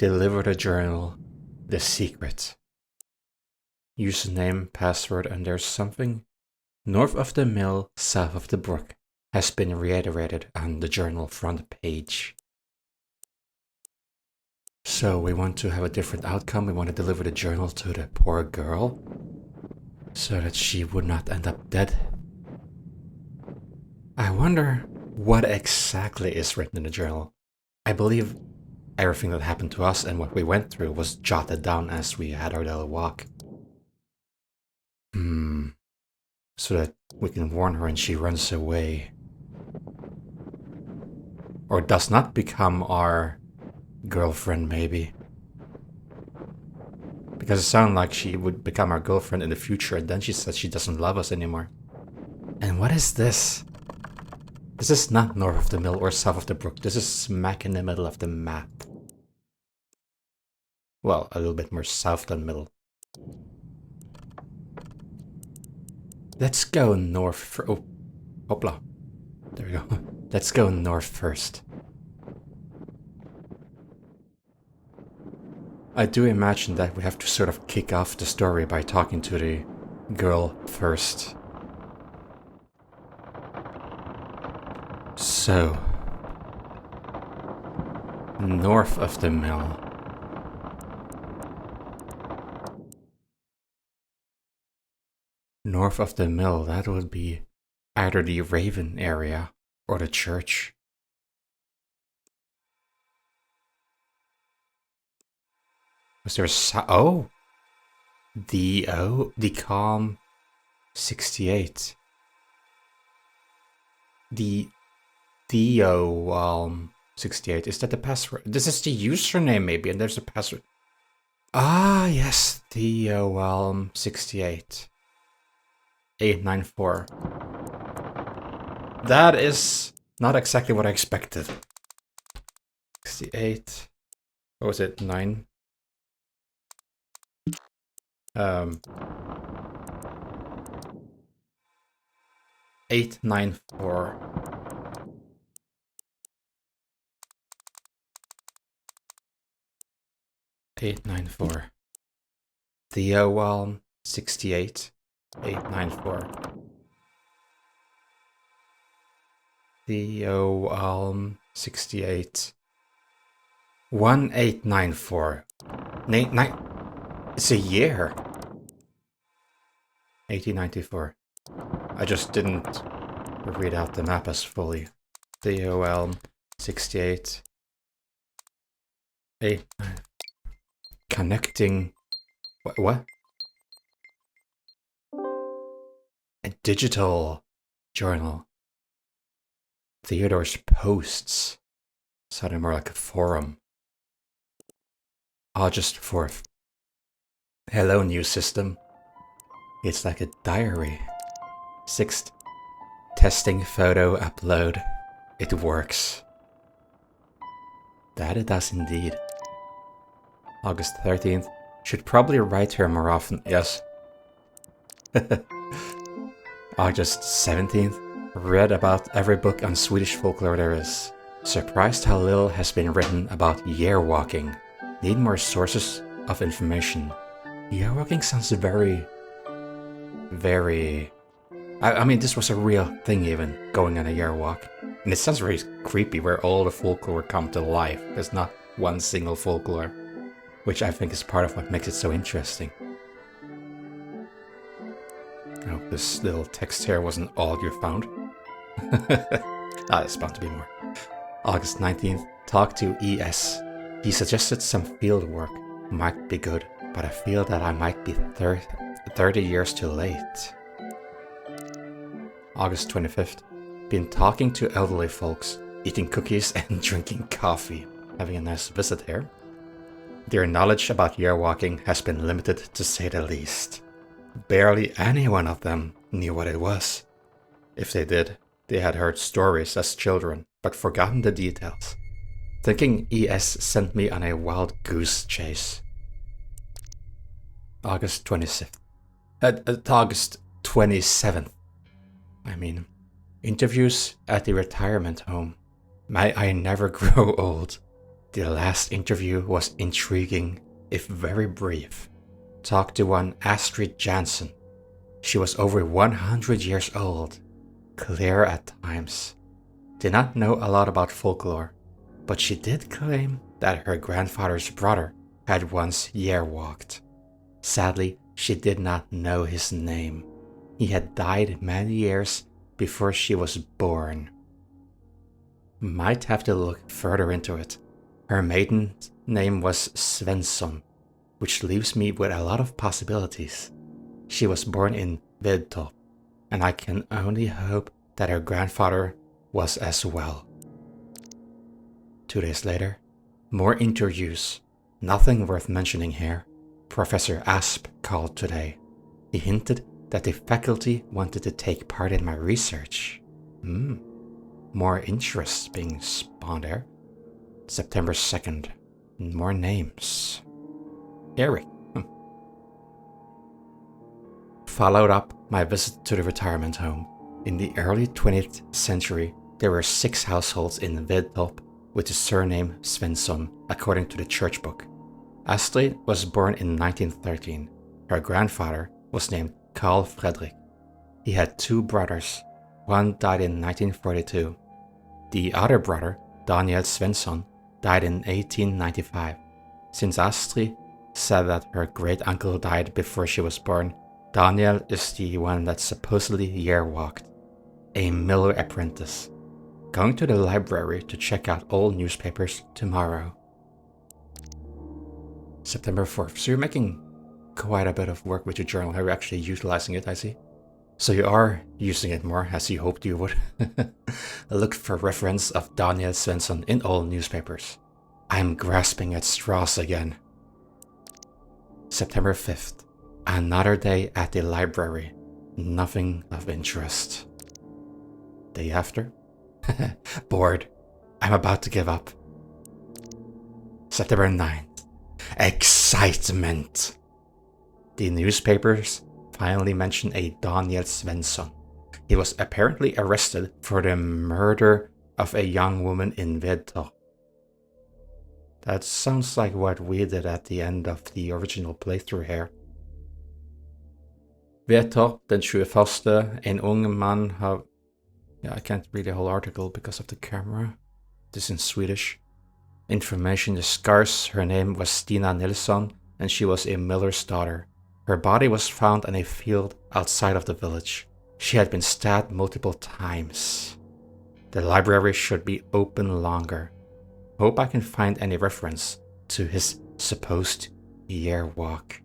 deliver the journal, the secret. Username, password, and there's something. North of the mill, south of the brook has been reiterated on the journal front page. So we want to have a different outcome. We want to deliver the journal to the poor girl so that she would not end up dead. I wonder what exactly is written in the journal. I believe everything that happened to us and what we went through was jotted down as we had our little walk. So that we can warn her and she runs away. Or does not become our girlfriend, maybe. Because it sounded like she would become our girlfriend in the future, and then she said she doesn't love us anymore. And what is this? This is not north of the mill or south of the brook. This is smack in the middle of the map. Well, a little bit more south than middle. Let's go north for... Oh, hopla. There we go. Let's go north first. I do imagine that we have to sort of kick off the story by talking to the girl first. So, north of the mill. North of the mill, that would be either the Raven area or the church. Was there the Calm 68. The 68. Is that the password? This is the username maybe, and there's a password. Ah, yes, the 68. 894. That is not exactly what I expected. 68. What was it? 9? 894. The 68. 894. The 68. 1894. It's a year. 1894. I just didn't read out the map as fully. The 68. 8. Connecting. What? A digital journal. Theodore's posts. Sounded more like a forum. August 4th. Hello, new system. It's like a diary. 6th. Testing photo upload. It works. That it does indeed. August 13th. Should probably write her more often. Yes. August 17th. Read about every book on Swedish folklore there is. Surprised how little has been written about year walking. Need more sources of information. Year walking sounds very... I mean, this was a real thing even, going on a year walk. And it sounds very creepy where all the folklore come to life. There's not one single folklore. Which I think is part of what makes it so interesting. I hope this little text here wasn't all you found. It's bound to be more. August 19th. Talk to ES. He suggested some field work. Might be good, but I feel that I might be 30 years too late. August 25th. Been talking to elderly folks, eating cookies and drinking coffee. Having a nice visit here. Their knowledge about year walking has been limited to say the least. Barely any one of them knew what it was. If they did, they had heard stories as children, but forgotten the details. Thinking ES sent me on a wild goose chase. August 26th. August 27th. I mean, interviews at the retirement home. May I never grow old. The last interview was intriguing, if very brief. Talked to one Astrid Jansen. She was over 100 years old, clear at times. Did not know a lot about folklore, but she did claim that her grandfather's brother had once year-walked. Sadly, she did not know his name. He had died many years before she was born. Might have to look further into it. Her maiden name was Svensson, which leaves me with a lot of possibilities. She was born in Vedtorp, and I can only hope that her grandfather was as well. 2 days later, more interviews. Nothing worth mentioning here. Professor Asp called today. He hinted that the faculty wanted to take part in my research. More interest being spawned there. September 2nd. More names. Eric. Followed up my visit to the retirement home. In the early 20th century, there were 6 households in Vedtorp with the surname Svensson, according to the church book. Astrid was born in 1913. Her grandfather was named Carl Fredrik. He had 2 brothers. One died in 1942. The other brother, Daniel Svensson, died in 1895. Since Astrid said that her great-uncle died before she was born, Daniel is the one that supposedly year-walked. A miller apprentice. Going to the library to check out old newspapers tomorrow. September 4th. So you're making quite a bit of work with your journal. You're actually utilizing it, I see. So you are using it more, as you hoped you would. Look for reference of Daniel Svensson in old newspapers. I'm grasping at straws again. September 5th. Another day at the library. Nothing of interest. Day after. Bored. I'm about to give up. September 9th. Excitement. The newspapers finally mention a Daniel Svensson. He was apparently arrested for the murder of a young woman in Vedtorp. That sounds like what we did at the end of the original playthrough here. Vedtorp den 21. En ung man har... Yeah, I can't read the whole article because of the camera. This is in Swedish. Information is scarce. Her name was Stina Nilsson, and she was a miller's daughter. Her body was found in a field outside of the village. She had been stabbed multiple times. The library should be open longer. Hope I can find any reference to his supposed year walk.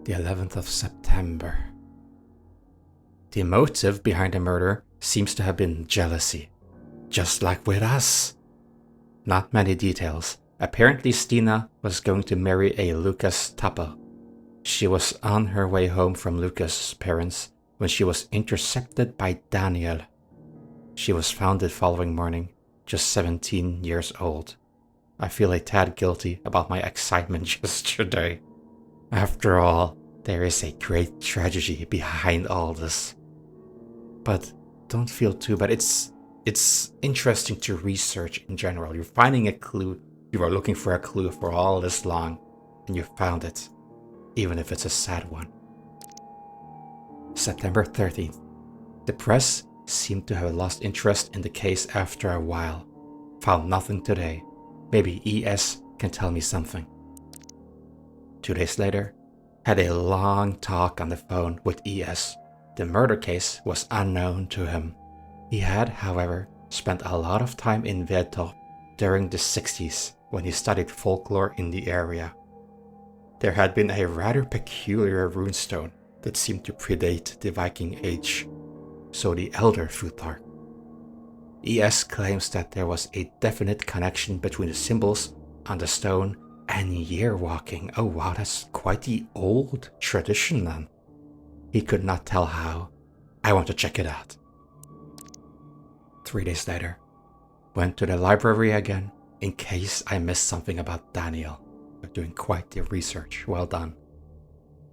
The 11th of September. The motive behind the murder seems to have been jealousy, just like with us. Not many details. Apparently Stina was going to marry a Lucas Tapper. She was on her way home from Lucas' parents when she was intercepted by Daniel. She was found the following morning, just 17 years old. I feel a tad guilty about my excitement yesterday. After all, there is a great tragedy behind all this. But don't feel too bad. It's interesting to research in general. You're finding a clue. You are looking for a clue for all this long, and you found it, even if it's a sad one. September 13th. The press seemed to have lost interest in the case after a while. Found nothing today. Maybe ES can tell me something. 2 days later, had a long talk on the phone with ES. The murder case was unknown to him. He had, however, spent a lot of time in Vedtorp during the 60s when he studied folklore in the area. There had been a rather peculiar runestone that seemed to predate the Viking Age, so the elder Futhark. ES claims that there was a definite connection between the symbols on the stone and year walking. Oh wow, that's quite the old tradition then. He could not tell how. I want to check it out. 3 days later, went to the library again in case I missed something about Daniel. You're doing quite the research. Well done.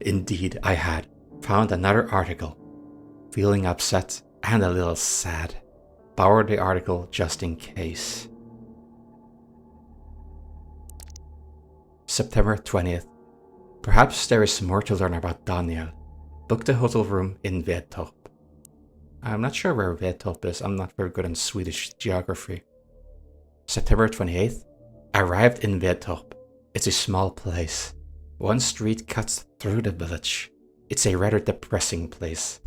Indeed, I had found another article. Feeling upset and a little sad. Borrowed the article just in case. September 20th. Perhaps there is more to learn about Daniel. Booked a hotel room in Vedtorp. I'm not sure where Vedtorp is. I'm not very good in Swedish geography. September 28th. Arrived in Vedtorp. It's a small place. One street cuts through the village. It's a rather depressing place.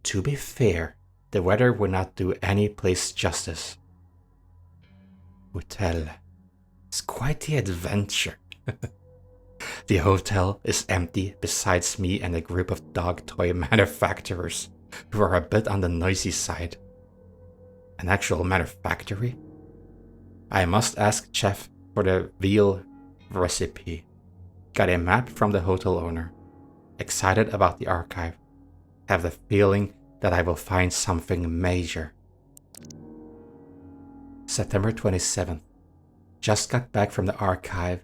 To be fair, the weather would not do any place justice. Hotel. It's quite the adventure. The hotel is empty besides me and a group of dog toy manufacturers who are a bit on the noisy side. An actual manufactory? I must ask Chef for the veal recipe. Got a map from the hotel owner. Excited about the archive. Have the feeling that I will find something major. September 27th. Just got back from the archive.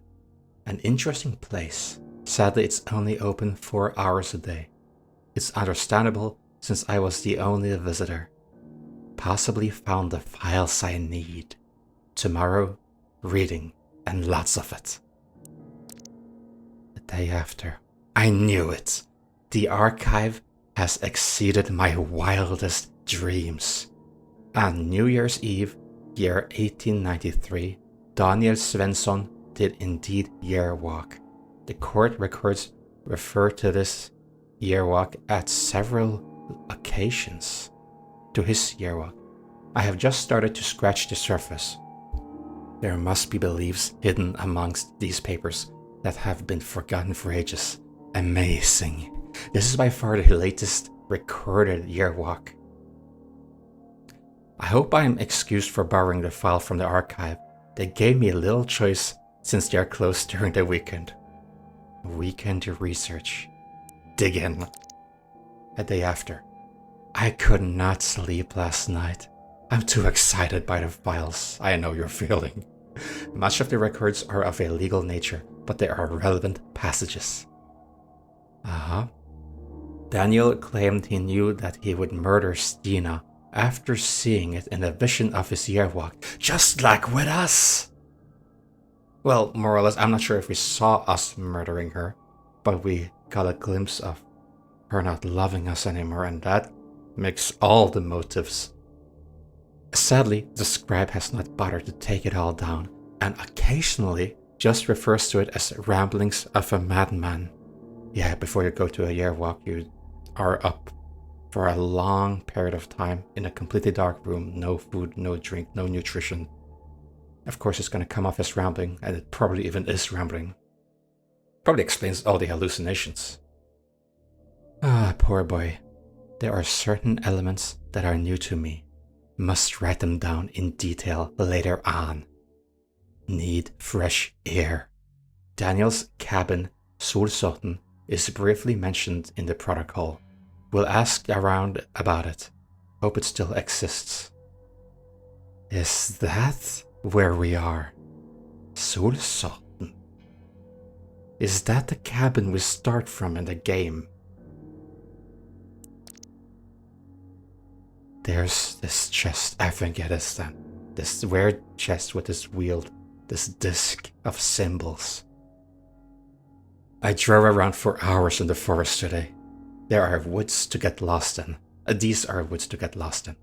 An interesting place. Sadly, it's only open 4 hours a day. It's understandable since I was the only visitor. Possibly found the files I need. Tomorrow, reading, and lots of it. The day after. I knew it. The archive has exceeded my wildest dreams. On New Year's Eve, year 1893, Daniel Svensson did indeed year walk. The court records refer to this year walk at several occasions. To his year walk. I have just started to scratch the surface. There must be beliefs hidden amongst these papers that have been forgotten for ages. Amazing. This is by far the latest recorded year walk. I hope I am excused for borrowing the file from the archive. They gave me a little choice since they are closed during the weekend. Weekend research. Dig in. A day after. I could not sleep last night. I'm too excited by the files. I know your feeling. Much of the records are of a legal nature, but there are relevant passages. Daniel claimed he knew that he would murder Stina after seeing it in a vision of his year walk, just like with us. Well, more or less, I'm not sure if we saw us murdering her, but we got a glimpse of her not loving us anymore, and that makes all the motives. Sadly, the scribe has not bothered to take it all down, and occasionally just refers to it as ramblings of a madman. Yeah, before you go to a year walk, you are up for a long period of time in a completely dark room, no food, no drink, no nutrition. Of course, it's going to come off as rambling, and it probably even is rambling. Probably explains all the hallucinations. Poor boy. There are certain elements that are new to me. Must write them down in detail later on. Need fresh air. Daniel's cabin, Solsorten, is briefly mentioned in the protocol. We'll ask around about it. Hope it still exists. Is that where we are? Solsorten. Is that the cabin we start from in the game? There's this chest, I think it is then. This weird chest with this wheel, this disc of symbols. I drove around for hours in the forest today. There are woods to get lost in. These are woods to get lost in.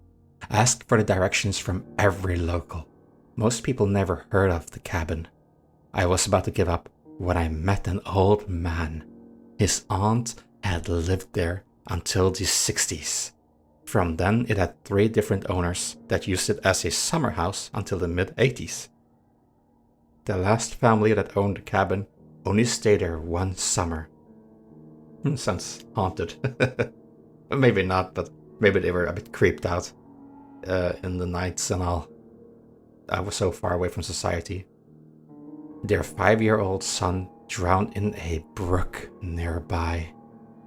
Asked for the directions from every local. Most people never heard of the cabin. I was about to give up when I met an old man. His aunt had lived there until the 60s. From then, it had 3 different owners that used it as a summer house until the mid-80s. The last family that owned the cabin only stayed there 1 summer. Sounds haunted. Maybe not, but maybe they were a bit creeped out in the nights and all. I was so far away from society. Their 5-year-old son drowned in a brook nearby.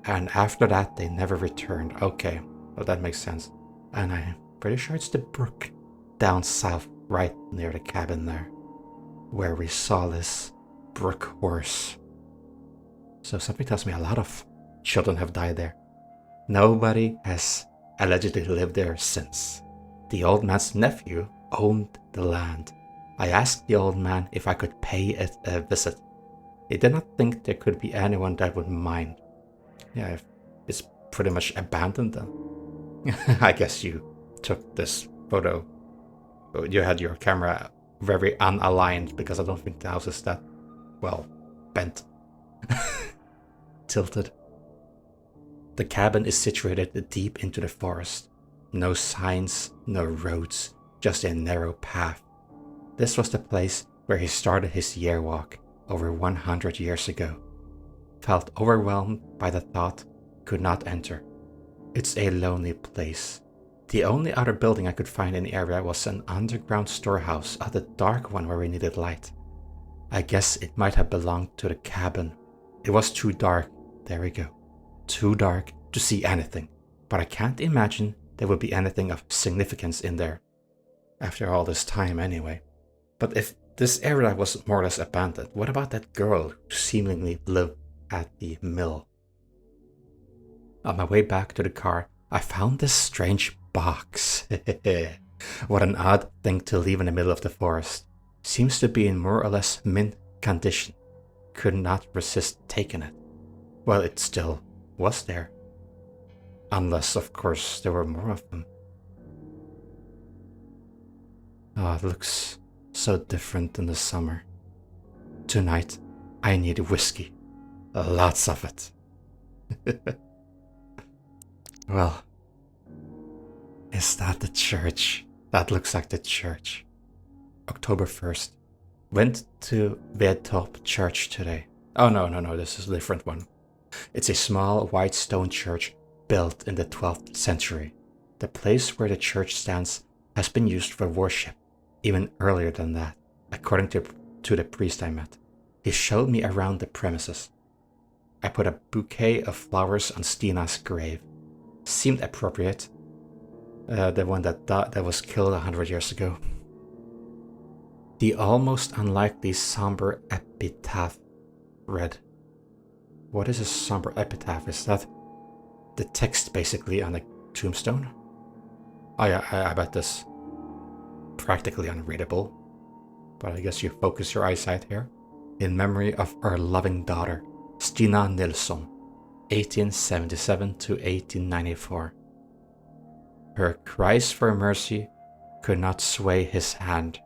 And after that, they never returned. Okay. Well, that makes sense. And I'm pretty sure it's the brook down south, right near the cabin there, where we saw this brook horse. So something tells me a lot of children have died there. Nobody has allegedly lived there since. The old man's nephew owned the land. I asked the old man if I could pay it a visit. He did not think there could be anyone that would mind. Yeah, it's pretty much abandoned then. I guess you took this photo. You had your camera very unaligned because I don't think the house is that, well, bent. Tilted. The cabin is situated deep into the forest. No signs, no roads, just a narrow path. This was the place where he started his year walk over 100 years ago. Felt overwhelmed by the thought, could not enter. It's a lonely place. The only other building I could find in the area was an underground storehouse, the dark one where we needed light. I guess it might have belonged to the cabin. It was too dark, there we go. Too dark to see anything, but I can't imagine there would be anything of significance in there. After all this time anyway. But if this area was more or less abandoned, what about that girl who seemingly lived at the mill? On my way back to the car, I found this strange box. What an odd thing to leave in the middle of the forest. Seems to be in more or less mint condition. Could not resist taking it. Well, it still was there. Unless, of course, there were more of them. Oh, it looks so different in the summer. Tonight, I need whiskey. Lots of it. Well, is that the church? That looks like the church. October 1st. Went to Vedtorp Church today. Oh, no, this is a different one. It's a small white stone church built in the 12th century. The place where the church stands has been used for worship, even earlier than that, according to the priest I met. He showed me around the premises. I put a bouquet of flowers on Stina's grave. Seemed appropriate. The one that was killed 100 years ago. The almost unlikely somber epitaph read. What is a somber epitaph? Is that the text basically on a tombstone? Oh yeah, I bet this practically unreadable. But I guess you focus your eyesight here. In memory of our loving daughter, Stina Nilsson, 1877 to 1894. Her cries for mercy could not sway his hand.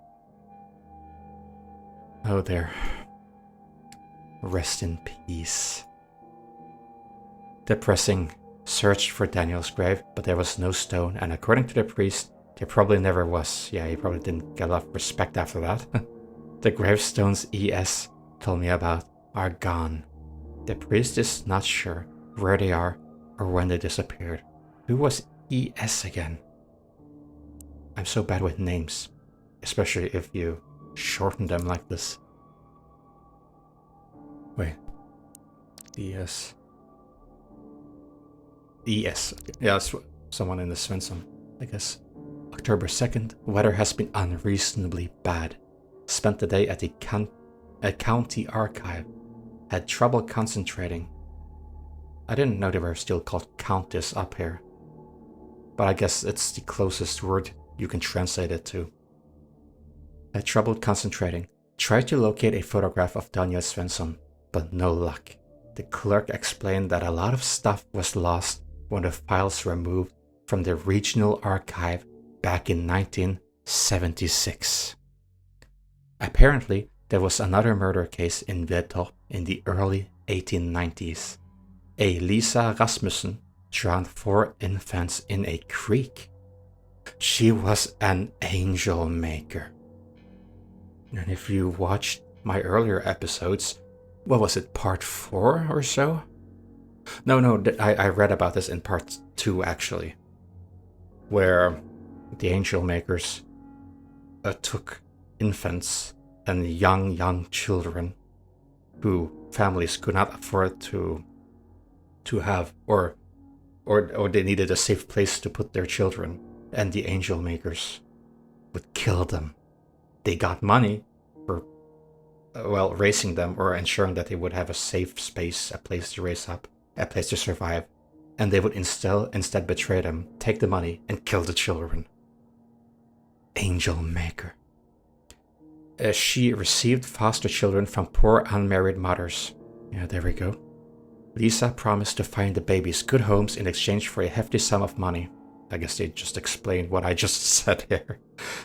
Oh there. Rest in peace. Depressing. Searched for Daniel's grave, but there was no stone, and according to the priest, there probably never was. Yeah, he probably didn't get a lot of respect after that. The gravestones ES told me about are gone. The priest is not sure where they are or when they disappeared. Who was ES again? I'm so bad with names, especially if you shorten them like this. Wait. ES. ES. Yeah, it's someone in the Svensson, I guess. October 2nd, weather has been unreasonably bad. Spent the day at the county archive. Had trouble concentrating. I didn't know they were still called counties up here. But I guess it's the closest word you can translate it to. Had trouble concentrating. Tried to locate a photograph of Daniel Svensson, but no luck. The clerk explained that a lot of stuff was lost when the files were moved from the regional archive back in 1976. Apparently, there was another murder case in Vedtorp in the early 1890s. A Lisa Rasmussen drowned 4 infants in a creek. She was an angel maker. And if you watched my earlier episodes, what was it, part 4 or so? No, I read about this in part 2 actually, where the angel makers took infants and young children who families could not afford to have, or they needed a safe place to put their children, and the angel makers would kill them. They got money for raising them or ensuring that they would have a safe space, a place to raise up, a place to survive, and they would instead betray them, take the money, and kill the children. Angel Maker. She received foster children from poor unmarried mothers. Yeah, there we go. Lisa promised to find the babies good homes in exchange for a hefty sum of money. I guess they just explained what I just said here.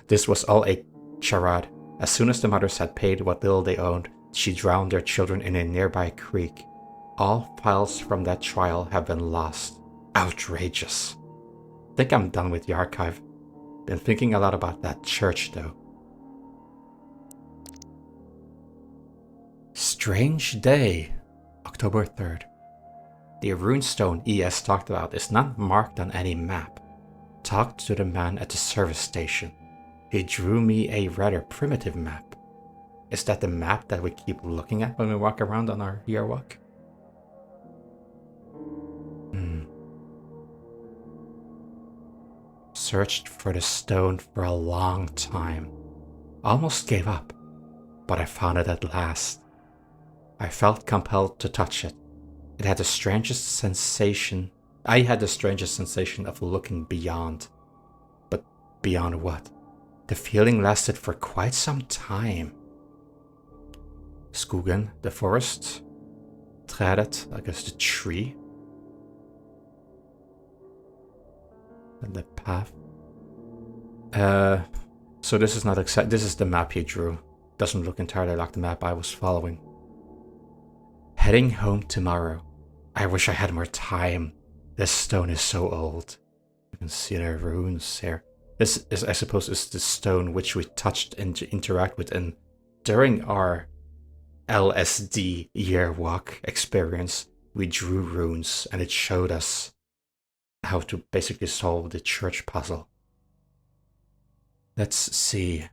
This was all a charade. As soon as the mothers had paid what little they owned, she drowned their children in a nearby creek. All files from that trial have been lost. Outrageous. I think I'm done with the archive. Been thinking a lot about that church though. Strange day, October 3rd. The runestone ES talked about is not marked on any map. Talked to the man at the service station. He drew me a rather primitive map. Is that the map that we keep looking at when we walk around on our year walk? Searched for the stone for a long time. Almost gave up, but I found it at last. I felt compelled to touch it. It had the strangest sensation. I had the strangest sensation of looking beyond. But beyond what? The feeling lasted for quite some time. Skogen, the forest. Trädet, I guess the tree. And the path. So this is not exact. This is the map he drew. Doesn't look entirely like the map I was following. Heading home tomorrow. I wish I had more time. This stone is so old. You can see the runes here. This is, I suppose, is the stone which we touched and interact with during our LSD year walk experience. We drew runes and it showed us how to basically solve the church puzzle. Let's see.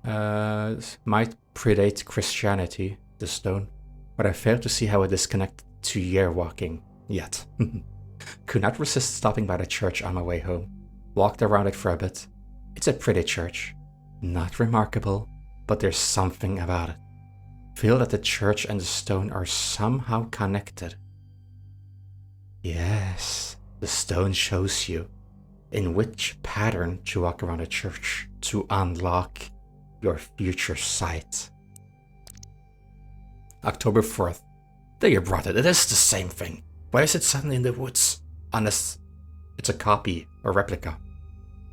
Might predate Christianity, the stone, but I fail to see how it is connected to year walking yet. Could not resist stopping by the church on my way home. Walked around it for a bit. It's a pretty church. Not remarkable, but there's something about it. Feel that the church and the stone are somehow connected. Yes, the stone shows you in which pattern to walk around a church to unlock your future sight. October 4th. There you brought it. It is the same thing. Why is it suddenly in the woods? Unless it's a copy or replica.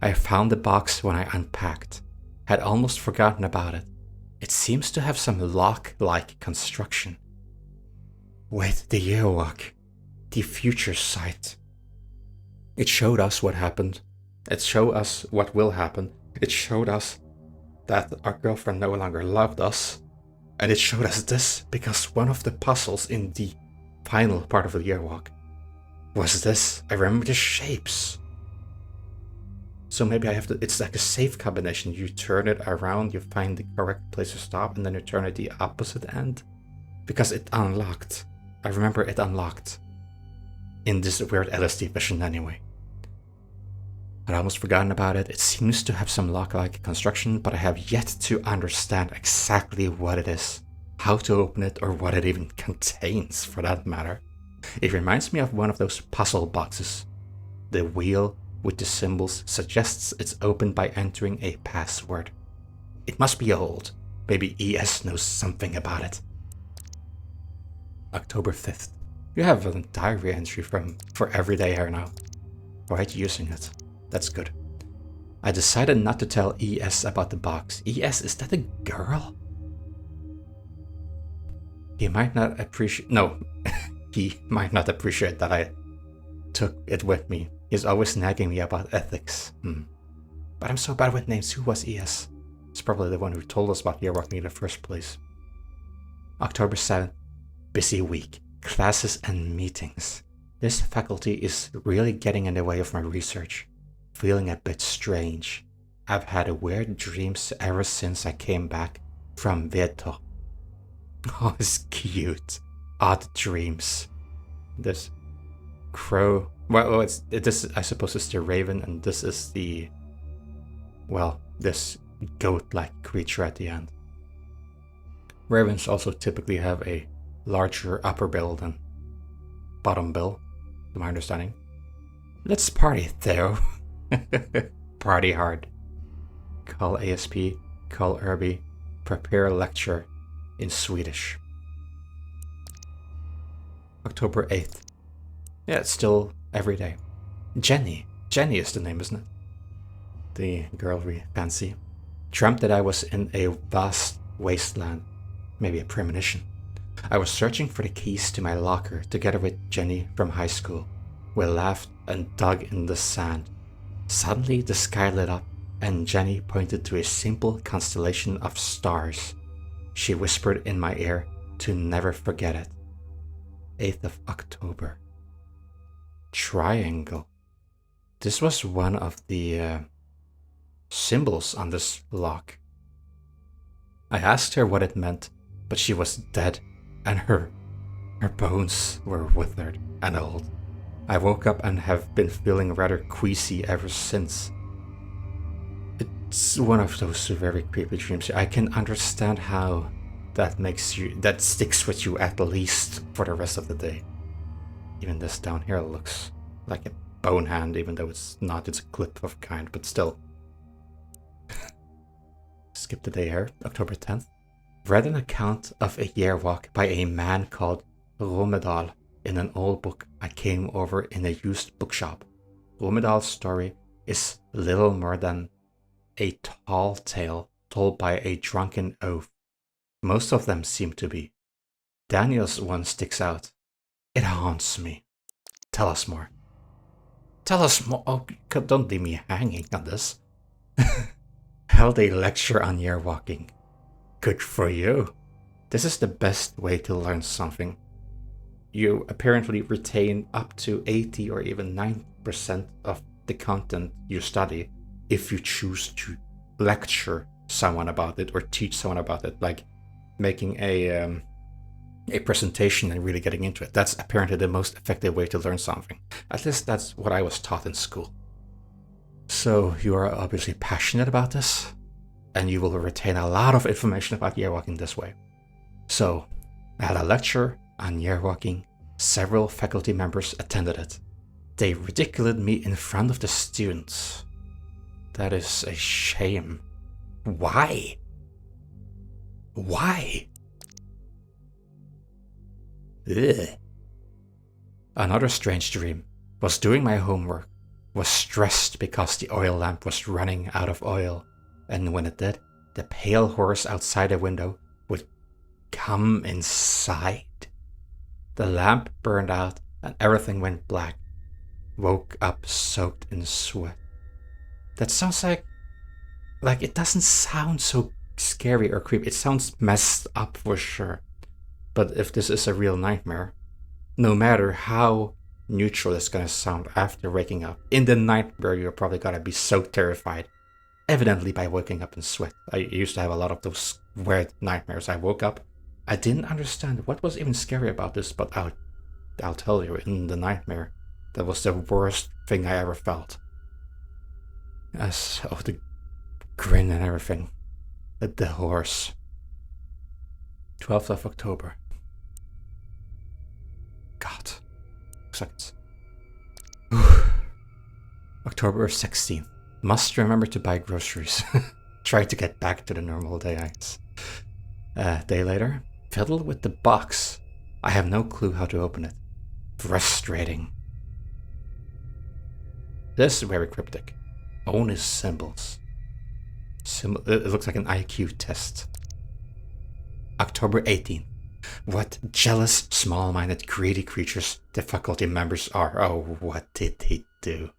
I found the box when I unpacked. Had almost forgotten about it. It seems to have some lock-like construction. Wait, the yearwalk. The future sight. It showed us what happened. It showed us what will happen. It showed us that our girlfriend no longer loved us. And it showed us this because one of the puzzles in the final part of the yearwalk was this. I remember the shapes. So maybe I have to, it's like a safe combination. You turn it around, you find the correct place to stop, and then you turn it the opposite end. Because it unlocked. I remember it unlocked. In this weird LSD vision anyway. I'd almost forgotten about it. It seems to have some lock-like construction, but I have yet to understand exactly what it is, how to open it, or what it even contains for that matter. It reminds me of one of those puzzle boxes. The wheel with the symbols suggests it's opened by entering a password. It must be old. Maybe ES knows something about it. October 5th. You have a diary entry for every day here now. Right, using it. That's good. I decided not to tell ES about the box. ES, is that a girl? He might not appreciate... No, he might not appreciate that I took it with me. He's always nagging me about ethics. But I'm so bad with names. Who was ES? It's probably the one who told us about yearwalking in the first place. October 7th. Busy week. Classes and meetings. This faculty is really getting in the way of my research. Feeling a bit strange. I've had weird dreams ever since I came back from Veto. Oh, it's cute. Odd dreams. This crow. Well, this I suppose is the raven, and this is the, well, this goat-like creature at the end. Ravens also typically have a larger upper bill than bottom bill, to my understanding. Let's party, Theo. Party hard. Call ASP, call Irby, prepare a lecture in Swedish. October 8th. Yeah, it's still every day. Jenny. Jenny is the name, isn't it? The girl we fancy. Dreamt that I was in a vast wasteland. Maybe a premonition. I was searching for the keys to my locker together with Jenny from high school. We laughed and dug in the sand. Suddenly the sky lit up and Jenny pointed to a simple constellation of stars. She whispered in my ear to never forget it. 8th of October. Triangle. This was one of the symbols on this lock. I asked her what it meant, but she was dead and her bones were withered and old. I woke up and have been feeling rather queasy ever since. It's one of those very creepy dreams. I can understand how that sticks with you at least for the rest of the day. Even this down here looks like a bone hand, even though it's not. It's a clip of kind, but still. Skip the day here, October 10th. Read an account of a year walk by a man called Romedal in an old book I came over in a used bookshop. Romedal's story is little more than a tall tale told by a drunken oaf. Most of them seem to be. Daniel's one sticks out. It haunts me. Tell us more. Tell us more. Oh, don't leave me hanging on this. Held a lecture on year walking. Good for you. This is the best way to learn something. You apparently retain up to 80 or even 9% of the content you study if you choose to lecture someone about it or teach someone about it, like making a presentation and really getting into it. That's apparently the most effective way to learn something. At least that's what I was taught in school. So you are obviously passionate about this, and you will retain a lot of information about yearwalking this way. So I had a lecture on yearwalking. Several faculty members attended it. They ridiculed me in front of the students. That is a shame. Why? Why? Ugh. Another strange dream. Was doing my homework. Was stressed because the oil lamp was running out of oil. And when it did, the pale horse outside the window would come inside. The lamp burned out and everything went black. Woke up soaked in sweat. That sounds like it doesn't sound so scary or creepy. It sounds messed up for sure. But if this is a real nightmare, no matter how neutral it's gonna sound after waking up, in the nightmare you're probably gonna be so terrified. Evidently by waking up in sweat. I used to have a lot of those weird nightmares. I woke up, I didn't understand what was even scary about this, but I'll tell you, in the nightmare, that was the worst thing I ever felt. As of the grin and everything. The horse. 12th of October. God. Looks like it's... October 16th. Must remember to buy groceries. Try to get back to the normal day, I guess. A day later. Fiddle with the box. I have no clue how to open it. Frustrating. This is very cryptic. Own his symbols. It looks like an IQ test. October 18th. What jealous, small-minded, greedy creatures the faculty members are. Oh, what did they do?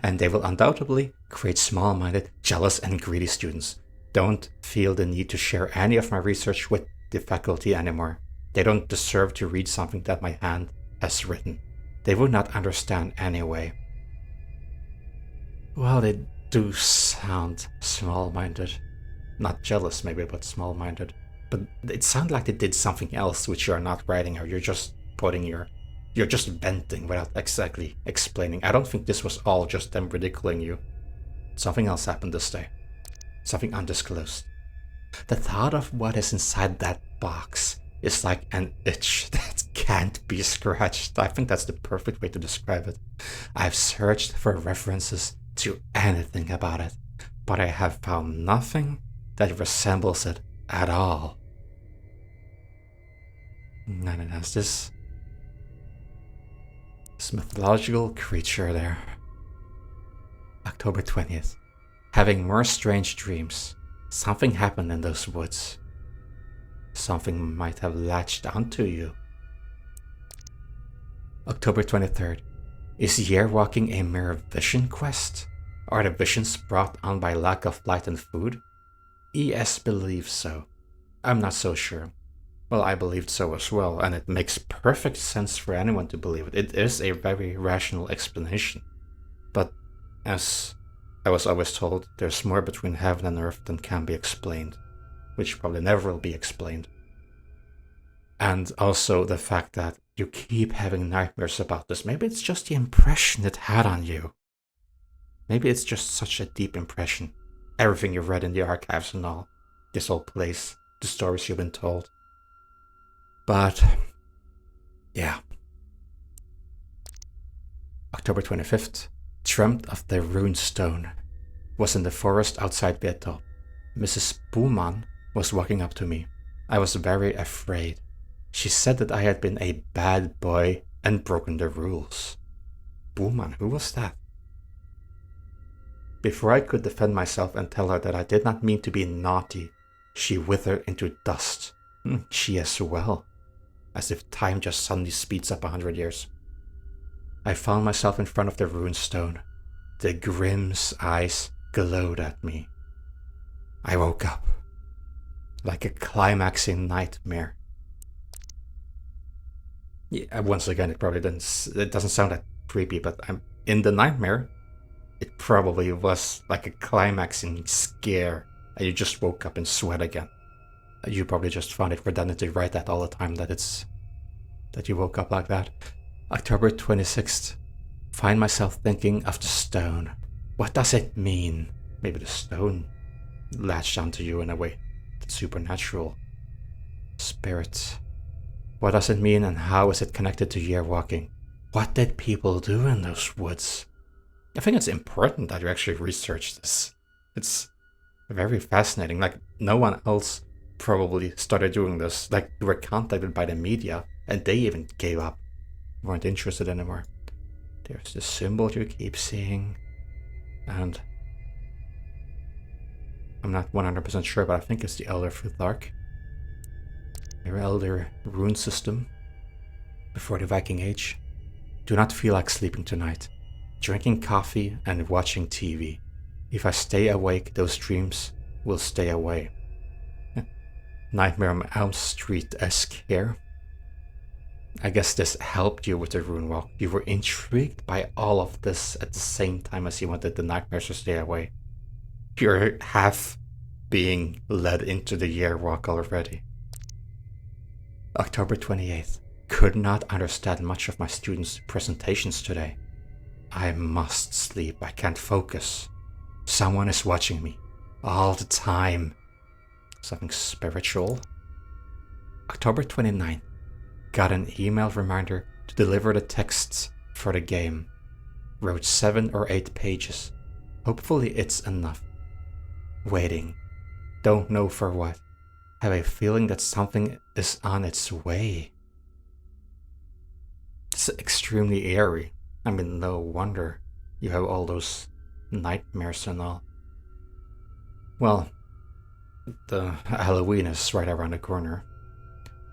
And they will undoubtedly create small-minded, jealous, and greedy students. Don't feel the need to share any of my research with the faculty anymore. They don't deserve to read something that my hand has written. They would not understand anyway. Well, they do sound small-minded. Not jealous maybe, but small-minded. But it sounds like they did something else which you're not writing, or you're just you're just venting without exactly explaining. I don't think this was all just them ridiculing you. Something else happened this day. Something undisclosed. The thought of what is inside that box is like an itch that can't be scratched. I think that's the perfect way to describe it. I've searched for references to anything about it, but I have found nothing that resembles it at all. And it has this mythological creature there. October 20th. Having more strange dreams. Something happened in those woods. Something might have latched onto you. October 23rd. Is year walking a mere vision quest? Are the visions brought on by lack of light and food? ES believes so. I'm not so sure. Well, I believed so as well, and it makes perfect sense for anyone to believe it. It is a very rational explanation. But as I was always told, there's more between heaven and earth than can be explained, which probably never will be explained. And also the fact that you keep having nightmares about this. Maybe it's just the impression it had on you. Maybe it's just such a deep impression. Everything you read in the archives and all. This whole place, the stories you've been told. But, yeah. October 25th. Dreamt of the rune stone. Was in the forest outside Beto. Mrs. Boeman was walking up to me. I was very afraid. She said that I had been a bad boy and broken the rules. Boeman, who was that? Before I could defend myself and tell her that I did not mean to be naughty, she withered into dust. She as well. As if time just suddenly speeds up 100 years. I found myself in front of the rune stone. The Grimm's eyes glowed at me. I woke up. Like a climaxing nightmare. Yeah, once again, it doesn't sound that creepy, but I'm in the nightmare. It probably was like a climaxing scare, and you just woke up in sweat again. You probably just found it redundant to write that all the time, that you woke up like that. October 26th. Find myself thinking of the stone. What does it mean? Maybe the stone latched onto you in a way that's supernatural. Spirits. What does it mean and how is it connected to year walking? What did people do in those woods? I think it's important that you actually research this. It's very fascinating. Like, no one else probably started doing this. Like, you were contacted by the media and they even gave up. Weren't interested anymore. There's this symbol you keep seeing. And I'm not 100% sure, but I think it's the Elder Futhark. Your elder rune system before the Viking Age. Do not feel like sleeping tonight. Drinking coffee and watching TV. If I stay awake, those dreams will stay away. Nightmare on Elm Street-esque here. I guess this helped you with the rune walk. You were intrigued by all of this at the same time as you wanted the nightmares to stay away. You're half being led into the year walk already. October 28th. Could not understand much of my students' presentations today. I must sleep. I can't focus. Someone is watching me. All the time. Something spiritual. October 29th. Got an email reminder to deliver the texts for the game. Wrote 7 or 8 pages. Hopefully it's enough. Waiting. Don't know for what. Have a feeling that something is on its way. It's extremely eerie. I mean, no wonder you have all those nightmares and all. Well, the Halloween is right around the corner.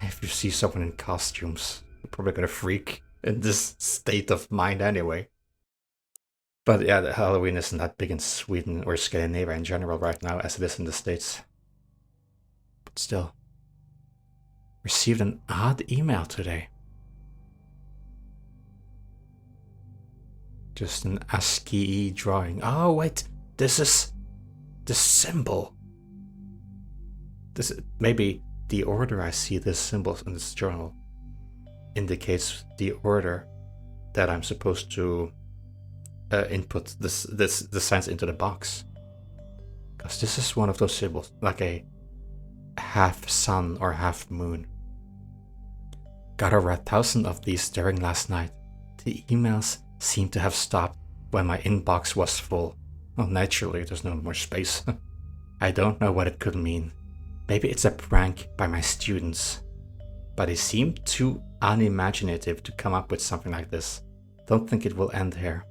If you see someone in costumes, you're probably gonna freak in this state of mind anyway. But yeah, the Halloween isn't that big in Sweden or Scandinavia in general right now as it is in the States. But still. Received an odd email today. Just an ASCII drawing. Oh wait, this is the symbol. This maybe the order I see this symbol in this journal indicates the order that I'm supposed to input the signs into the box. Because this is one of those symbols, like a half sun or half moon. Got over 1,000 of these during last night. The emails seem to have stopped when my inbox was full. Well, naturally, there's no more space. I don't know what it could mean. Maybe it's a prank by my students. But they seem too unimaginative to come up with something like this. Don't think it will end here.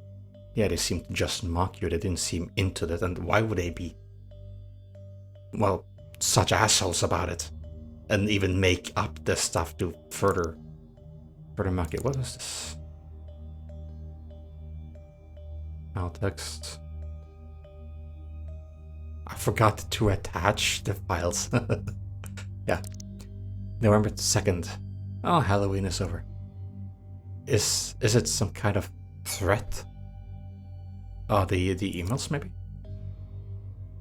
Yeah, they seem to just mock you. They didn't seem into it. And why would they be, well, such assholes about it? And even make up this stuff to further mock it. What is this? Alt text. I forgot to attach the files. Yeah. November 2nd. Oh, Halloween is over. Is it some kind of threat? Oh, the emails maybe?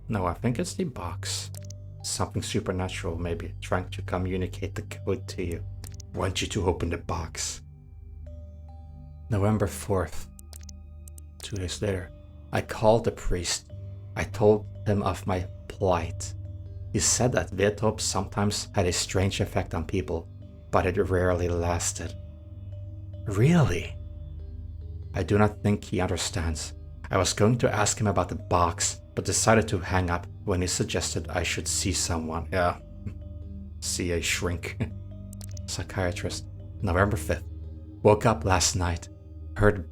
No, I think it's the box. Something supernatural maybe, trying to communicate the code to you. Want you to open the box. November 4th. 2 days later. I called the priest. I told him of my plight. He said that Vetop sometimes had a strange effect on people, but it rarely lasted. Really? I do not think he understands. I was going to ask him about the box, but decided to hang up when he suggested I should see someone. Yeah, see a shrink. Psychiatrist. November 5th. Woke up last night. Heard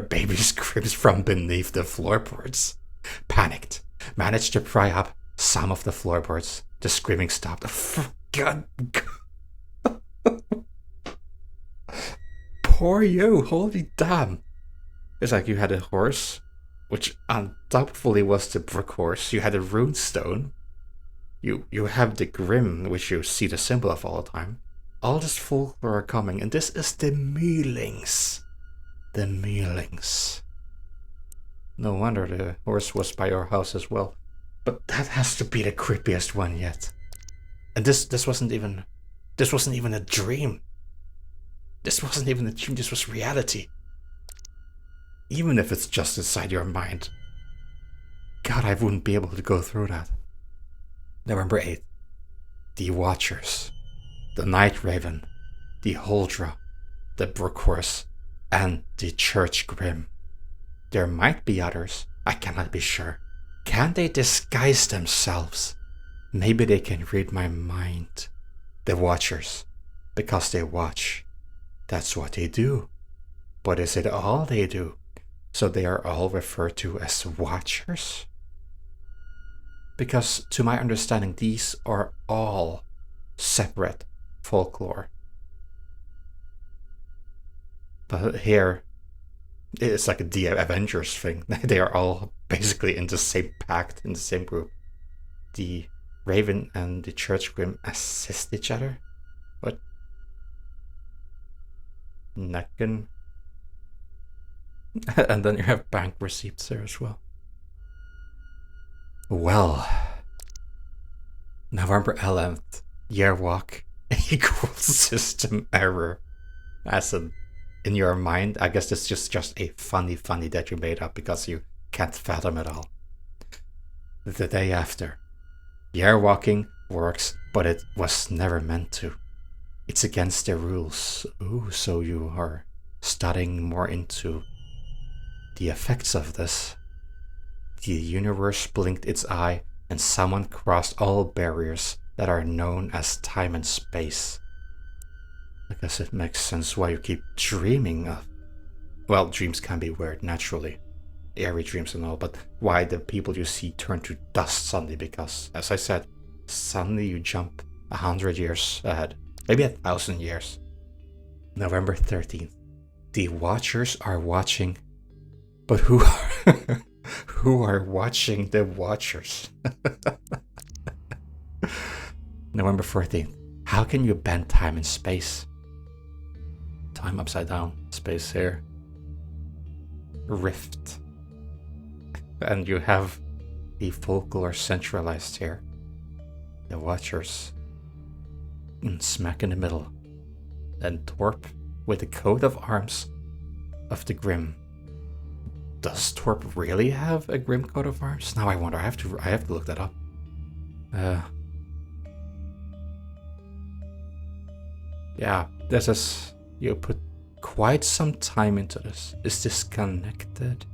baby screams from beneath the floorboards. Panicked. Managed to pry up some of the floorboards. The screaming stopped. God. Poor you. Holy damn. It's like you had a horse, which undoubtedly was the brook horse. You had a rune stone. You have the Grim, which you see the symbol of all the time. All this folklore are coming, and this is the Mealings. The Mealings. No wonder the horse was by your house as well. But that has to be the creepiest one yet. And this wasn't even a dream. This wasn't even a dream, this was reality. Even if it's just inside your mind. God, I wouldn't be able to go through that. November 8th. The Watchers. The Night Raven. The Huldra. The Brook Horse. And the Church Grim. There might be others. I cannot be sure. Can they disguise themselves? Maybe they can read my mind. The Watchers. Because they watch. That's what they do. But is it all they do? So they are all referred to as Watchers? Because to my understanding, these are all separate folklore. But here, it's like the Avengers thing. They are all basically in the same pact, in the same group. The Raven and the Church Grim assist each other? What? Necken? And then you have bank receipts there as well. Well, November 11th, year walk equals system error. As in your mind, I guess it's just a funny that you made up because you can't fathom it all. The day after, year walking works, but it was never meant to. It's against the rules. Ooh, so you are studying more into the effects of this. The universe blinked its eye and someone crossed all barriers that are known as time and space. I guess it makes sense why you keep dreaming of... Well, dreams can be weird, naturally. Airy dreams and all, but why the people you see turn to dust suddenly? Because, as I said, suddenly you jump 100 years ahead. Maybe 1,000 years. November 13th. The Watchers are watching... But who are... who are watching the Watchers? November 14th. How can you bend time and space? Time upside down, space here. Rift. And you have the folklore centralized here. The Watchers. Smack in the middle. Then Torp with the coat of arms of the Grim. Does Torp really have a Grim coat of arms? Now I wonder. I have to look that up. Yeah, this is... You put quite some time into this. Is this connected?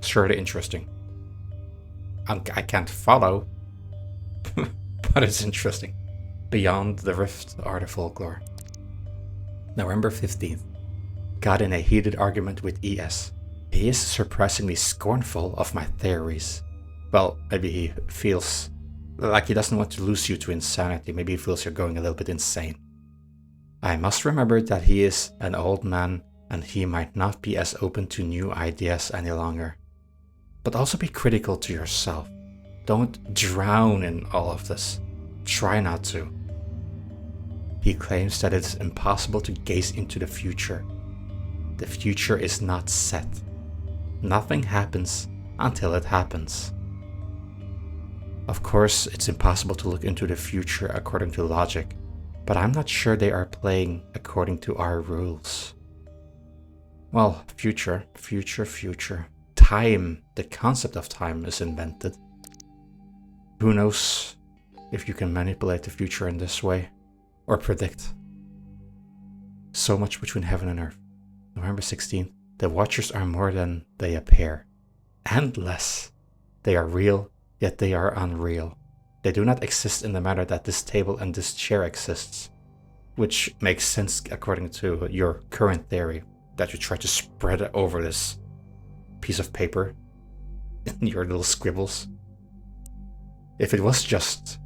Surely interesting. I can't follow, but it's interesting. Beyond the rift are the folklore. November 15th. Got in a heated argument with ES. He is surprisingly scornful of my theories. Well, maybe he feels like he doesn't want to lose you to insanity. Maybe he feels you're going a little bit insane. I must remember that he is an old man and he might not be as open to new ideas any longer. But also be critical to yourself. Don't drown in all of this. Try not to. He claims that it's impossible to gaze into the future. The future is not set. Nothing happens until it happens. Of course, it's impossible to look into the future according to logic, but I'm not sure they are playing according to our rules. Well, future. Time, the concept of time is invented. Who knows if you can manipulate the future in this way, or predict. So much between heaven and earth. November 16th, the Watchers are more than they appear. And less. They are real, yet they are unreal. They do not exist in the manner that this table and this chair exists. Which makes sense according to your current theory, that you try to spread it over this piece of paper in your little scribbles. If it was just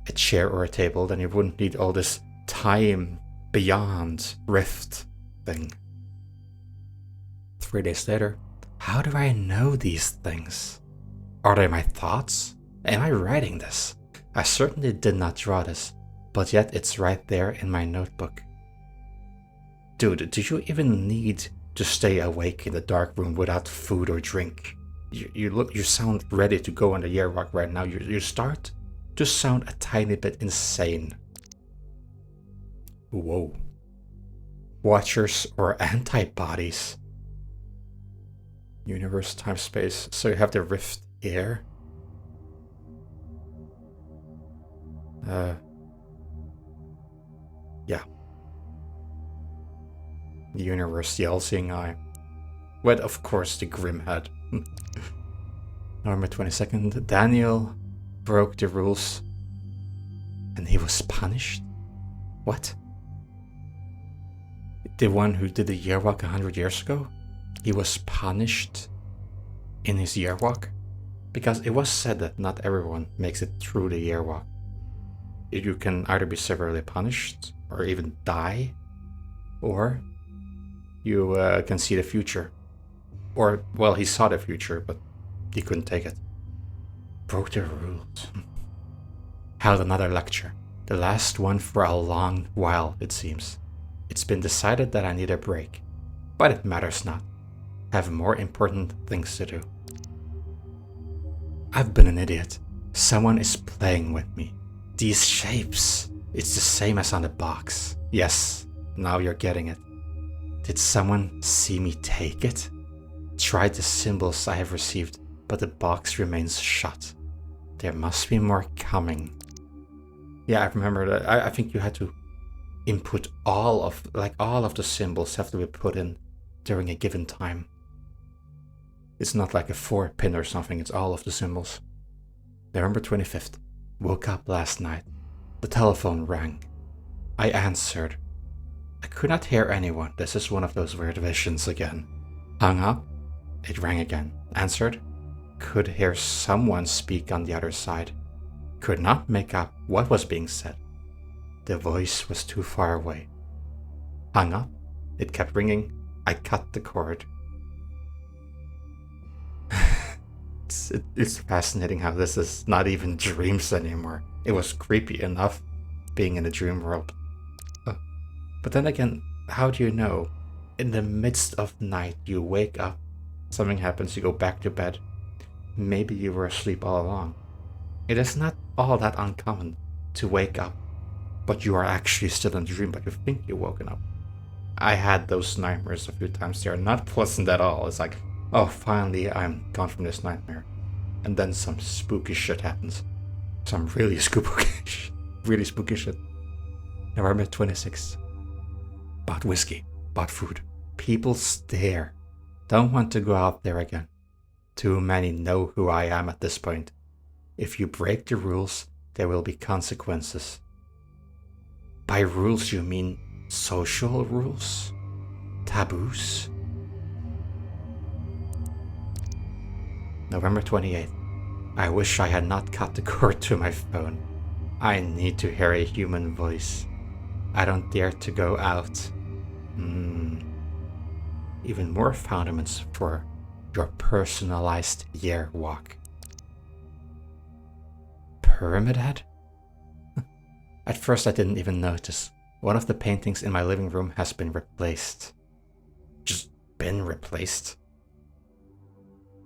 a chair or a table, then you wouldn't need all this time beyond rift thing. 3 days later, how do I know these things? Are they my thoughts? Am I writing this? I certainly did not draw this, but yet it's right there in my notebook. Dude, do you even need to stay awake in the dark room without food or drink? You sound ready to go on the Yearwalk right now. You start to sound a tiny bit insane. Whoa. Watchers or antibodies. Universe, time, space. So you have the rift here. Yeah. The universe, the all-seeing eye. With, of course, the grim head. November 22nd, Daniel broke the rules and he was punished? What? The one who did the Yearwalk 100 years ago? He was punished in his Yearwalk? Because it was said that not everyone makes it through the Yearwalk. You can either be severely punished or even die, or you can see the future. Or, well, he saw the future, but he couldn't take it. Broke the rules. Held another lecture. The last one for a long while, it seems. It's been decided that I need a break. But it matters not. Have more important things to do. I've been an idiot. Someone is playing with me. These shapes. It's the same as on the box. Yes, now you're getting it. Did someone see me take it? Tried the symbols I have received, but the box remains shut. There must be more coming. Yeah, I remember that. I think you had to input all of the symbols have to be put in during a given time. It's not like a 4-pin or something, it's all of the symbols. November 25th. Woke up last night. The telephone rang. I answered. I could not hear anyone. This is one of those weird visions again. Hung up. It rang again. Answered. Could hear someone speak on the other side. Could not make out what was being said. The voice was too far away. Hung up. It kept ringing. I cut the cord. It's fascinating how this is not even dreams anymore. It was creepy enough being in a dream world. But then again, how do you know? In the midst of night, you wake up, something happens, you go back to bed. Maybe you were asleep all along. It is not all that uncommon to wake up, but you are actually still in a dream, but you think you've woken up. I had those nightmares a few times. They are not pleasant at all. It's like, oh, finally I'm gone from this nightmare. And then some spooky shit happens. Some really really spooky shit. November 26th. Bought whiskey, bought food. People stare. Don't want to go out there again. Too many know who I am at this point. If you break the rules, there will be consequences. By rules you mean social rules? Taboos? November 28th. I wish I had not cut the cord to my phone. I need to hear a human voice. I don't dare to go out. Even more foundaments for your personalized year walk. Pyramid Head? At first I didn't even notice. One of the paintings in my living room has been replaced. Just been replaced?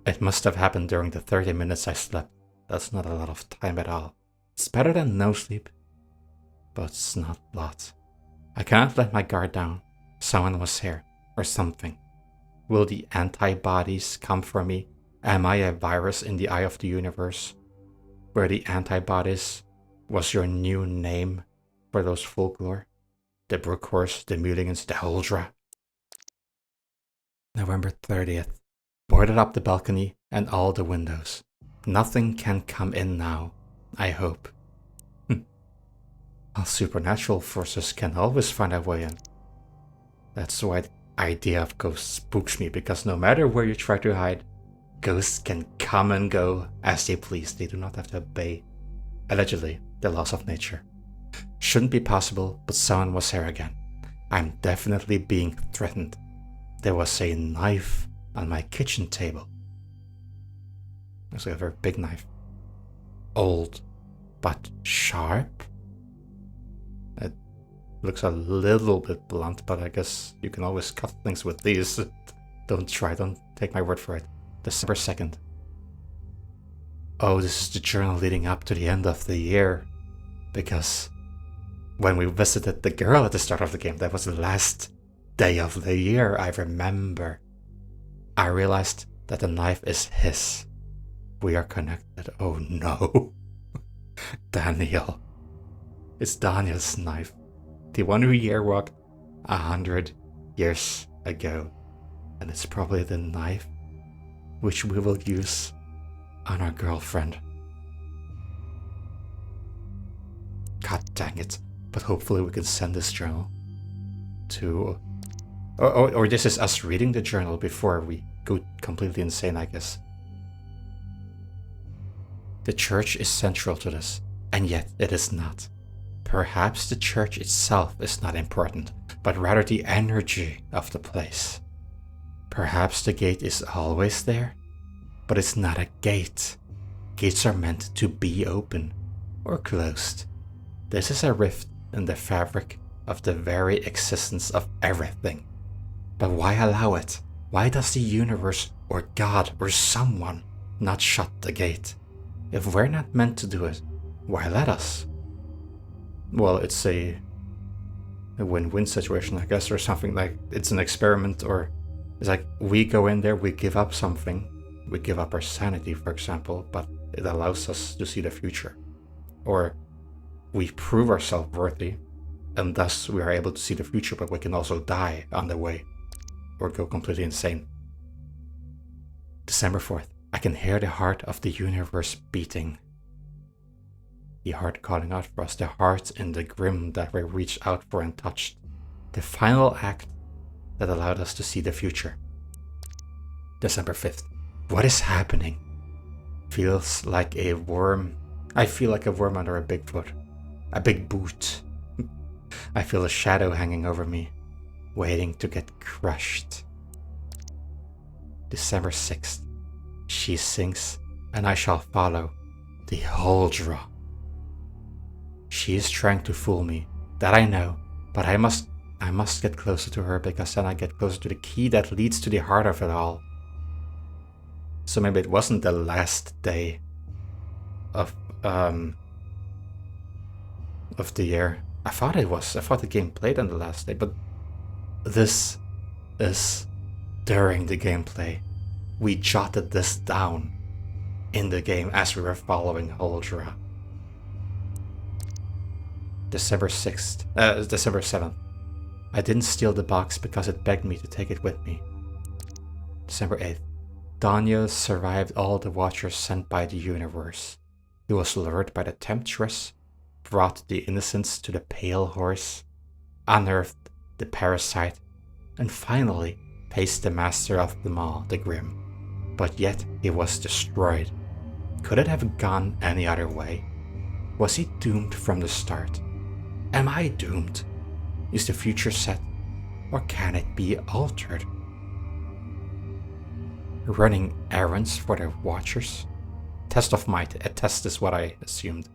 It must have happened during the 30 minutes I slept. That's not a lot of time at all. It's better than no sleep, but it's not a lot. I cannot let my guard down. Someone was here, or something. Will the antibodies come for me? Am I a virus in the eye of the universe? Were the antibodies was your new name for those folklore? The brook horse, the mulligans, the huldra. November 30th. Boarded up the balcony and all the windows. Nothing can come in now, I hope. All supernatural forces can always find a way in. That's why the idea of ghosts spooks me, because no matter where you try to hide, ghosts can come and go as they please. They do not have to obey, allegedly, the laws of nature. Shouldn't be possible, but someone was here again. I'm definitely being threatened. There was a knife on my kitchen table. Looks like a very big knife. Old, but sharp? It looks a little bit blunt, but I guess you can always cut things with these. Don't take my word for it. December 2nd. Oh, this is the journal leading up to the end of the year. Because when we visited the girl at the start of the game, that was the last day of the year, I remember. I realized that the knife is his. We are connected. Oh no. Daniel. It's Daniel's knife. The one who year-walked 100 years ago. And it's probably the knife which we will use on our girlfriend. God dang it. But hopefully we can send this journal to... Or this is us reading the journal before we go completely insane, I guess. The church is central to this, and yet it is not. Perhaps the church itself is not important, but rather the energy of the place. Perhaps the gate is always there, but it's not a gate. Gates are meant to be open or closed. This is a rift in the fabric of the very existence of everything. But why allow it? Why does the universe or God or someone not shut the gate? If we're not meant to do it, why let us? Well, it's a win-win situation, I guess, or something. Like, it's an experiment, or it's like we go in there, we give up something. We give up our sanity, for example, but it allows us to see the future. Or we prove ourselves worthy, and thus we are able to see the future, but we can also die on the way. Or go completely insane. December 4th. I can hear the heart of the universe beating. The heart calling out for us, the heart in the grim that we reached out for and touched. The final act that allowed us to see the future. December 5th. What is happening? Feels like a worm. I feel like a worm under a big foot. A big boot. I feel a shadow hanging over me, waiting to get crushed. December 6th. She sings, and I shall follow. The huldra. She is trying to fool me. That I know, but I must get closer to her, because then I get closer to the key that leads to the heart of it all. So maybe it wasn't the last day of the year. I thought it was. I thought the game played on the last day, but this is during the gameplay. We jotted this down in the game as we were following Huldra. December 7th. I didn't steal the box because it begged me to take it with me. December 8th. Daniel survived all the watchers sent by the universe. He was lured by the temptress, brought the innocents to the pale horse, unearthed the parasite, and finally faced the master of them all, the Grim. But yet he was destroyed. Could it have gone any other way? Was he doomed from the start? Am I doomed? Is the future set, or can it be altered? Running errands for the watchers? Test of might. A test is what I assumed.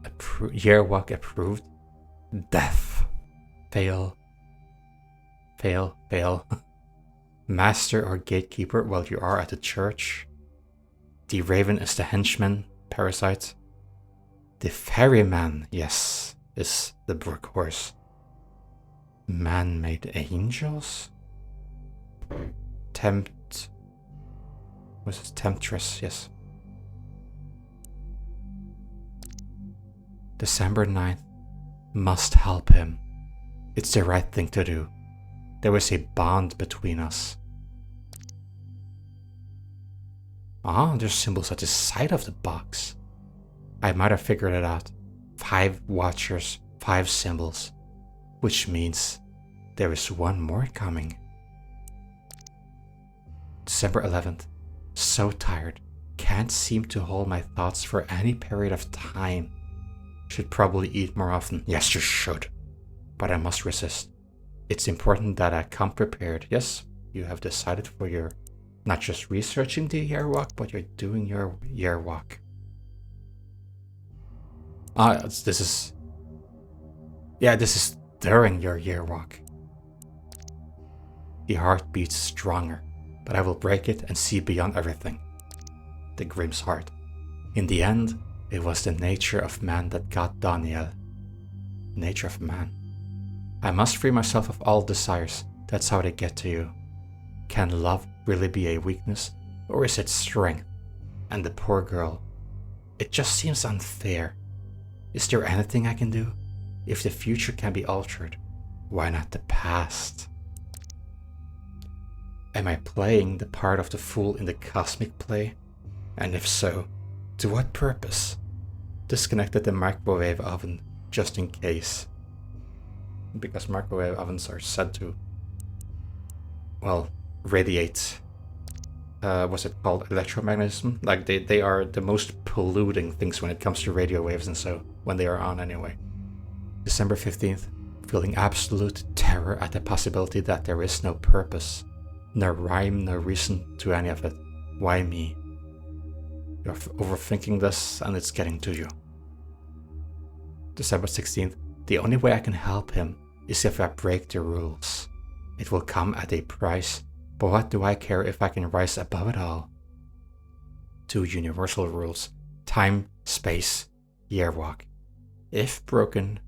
Yearwalk approved. Death. Fail. Fail. Fail. Master or gatekeeper while you are at the church. The raven is the henchman. Parasite. The ferryman, yes, is the brook horse. Man-made angels? Was it temptress? Yes. December 9th. Must help him. It's the right thing to do. There was a bond between us. Ah, there's symbols at the side of the box. I might have figured it out. 5 watchers, 5 symbols. Which means there is one more coming. December 11th. So tired. Can't seem to hold my thoughts for any period of time. Should probably eat more often. Yes, you should. But I must resist. It's important that I come prepared. Yes, you have decided for your... not just researching the year walk, but you're doing your year walk. This is during your year walk. The heart beats stronger, but I will break it and see beyond everything. The Grimm's heart. In the end, it was the nature of man that got Daniel. Nature of man. I must free myself of all desires. That's how they get to you. Can love really be a weakness, or is it strength? And the poor girl. It just seems unfair. Is there anything I can do? If the future can be altered, why not the past? Am I playing the part of the fool in the cosmic play? And if so, to what purpose? Disconnected the microwave oven just in case. Because microwave ovens are said to, well, radiate. What's it called? Electromagnetism? Like they are the most polluting things when it comes to radio waves, and so when they are on anyway. December 15th. Feeling absolute terror at the possibility that there is no purpose, no rhyme, no reason to any of it. Why me? You're overthinking this and it's getting to you. December 16th. The only way I can help him is if I break the rules. It will come at a price, but what do I care if I can rise above it all? 2 universal rules. Time, space, year walk. If broken,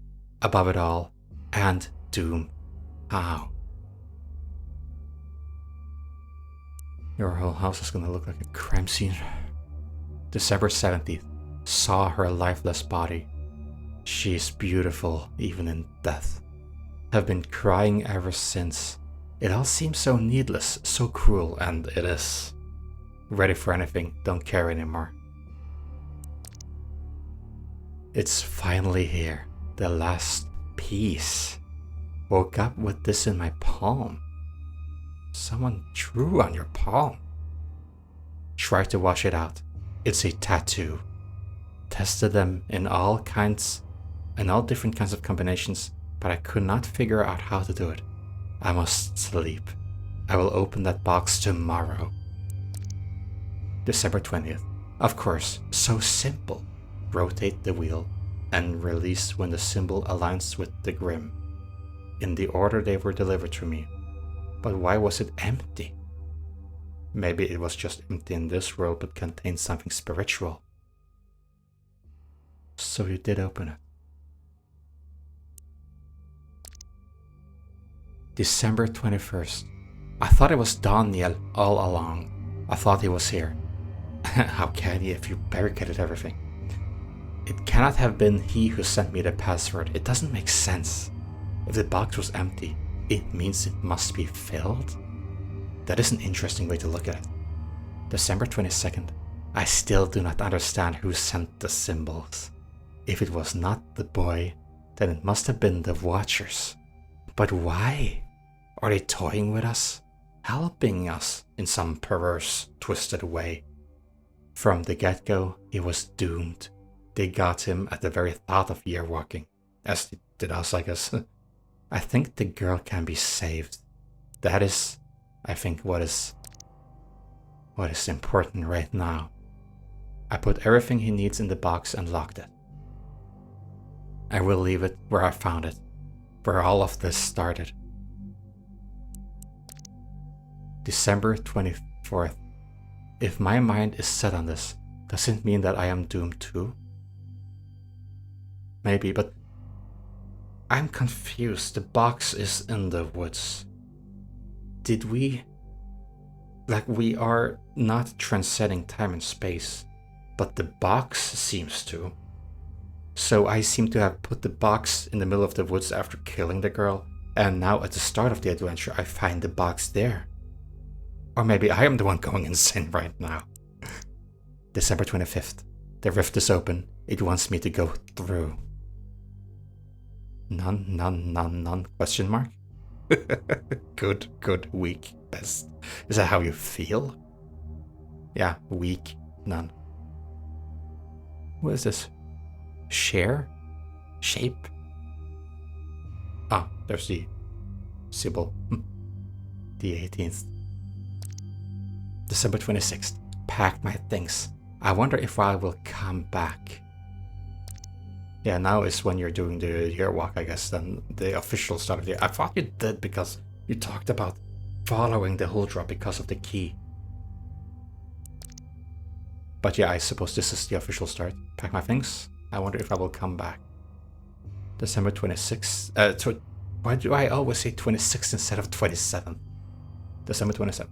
above it all, and doom. How? Your whole house is gonna look like a crime scene. December 17th. Saw her lifeless body. She is beautiful even in death. Have been crying ever since. It all seems so needless, so cruel, and it is. Ready for anything, don't care anymore. It's finally here, the last piece. Woke up with this in my palm. Someone drew on your palm. Try to wash it out. It's a tattoo. Tested them in all different kinds of combinations, but I could not figure out how to do it. I must sleep. I will open that box tomorrow. December 20th. Of course, so simple. Rotate the wheel and release when the symbol aligns with the Grim. In the order they were delivered to me. But why was it empty? Maybe it was just empty in this world but contained something spiritual. So you did open it. December 21st. I thought it was Daniel all along. I thought he was here. How can he if you barricaded everything? It cannot have been he who sent me the password. It doesn't make sense. If the box was empty, it means it must be filled? That is an interesting way to look at it. December 22nd. I still do not understand who sent the symbols. If it was not the boy, then it must have been the Watchers. But why? Are they toying with us? Helping us in some perverse, twisted way? From the get-go, he was doomed. They got him at the very thought of year walking, as they did us, I guess. I think the girl can be saved. That is, I think, what is important right now. I put everything he needs in the box and locked it. I will leave it where I found it, where all of this started. December 24th. If my mind is set on this, does it mean that I am doomed too? Maybe, but I'm confused. The box is in the woods. Did we... Like, we are not transcending time and space, but the box seems to. So I seem to have put the box in the middle of the woods after killing the girl, and now at the start of the adventure I find the box there. Or maybe I am the one going insane right now. December 25th. The rift is open. It wants me to go through. None, question mark? Good, weak, best. Is that how you feel? Yeah, weak, none. What is this? Share? Shape? Ah, there's the symbol. The 18th. December 26th. Packed my things. I wonder if I will come back. Yeah, now is when you're doing the year walk, I guess, then the official start of the year. I thought you did because you talked about following the hull drop because of the key. But yeah, I suppose this is the official start. Pack my things. I wonder if I will come back. December 26th. Why do I always say 26th instead of 27th? December 27th.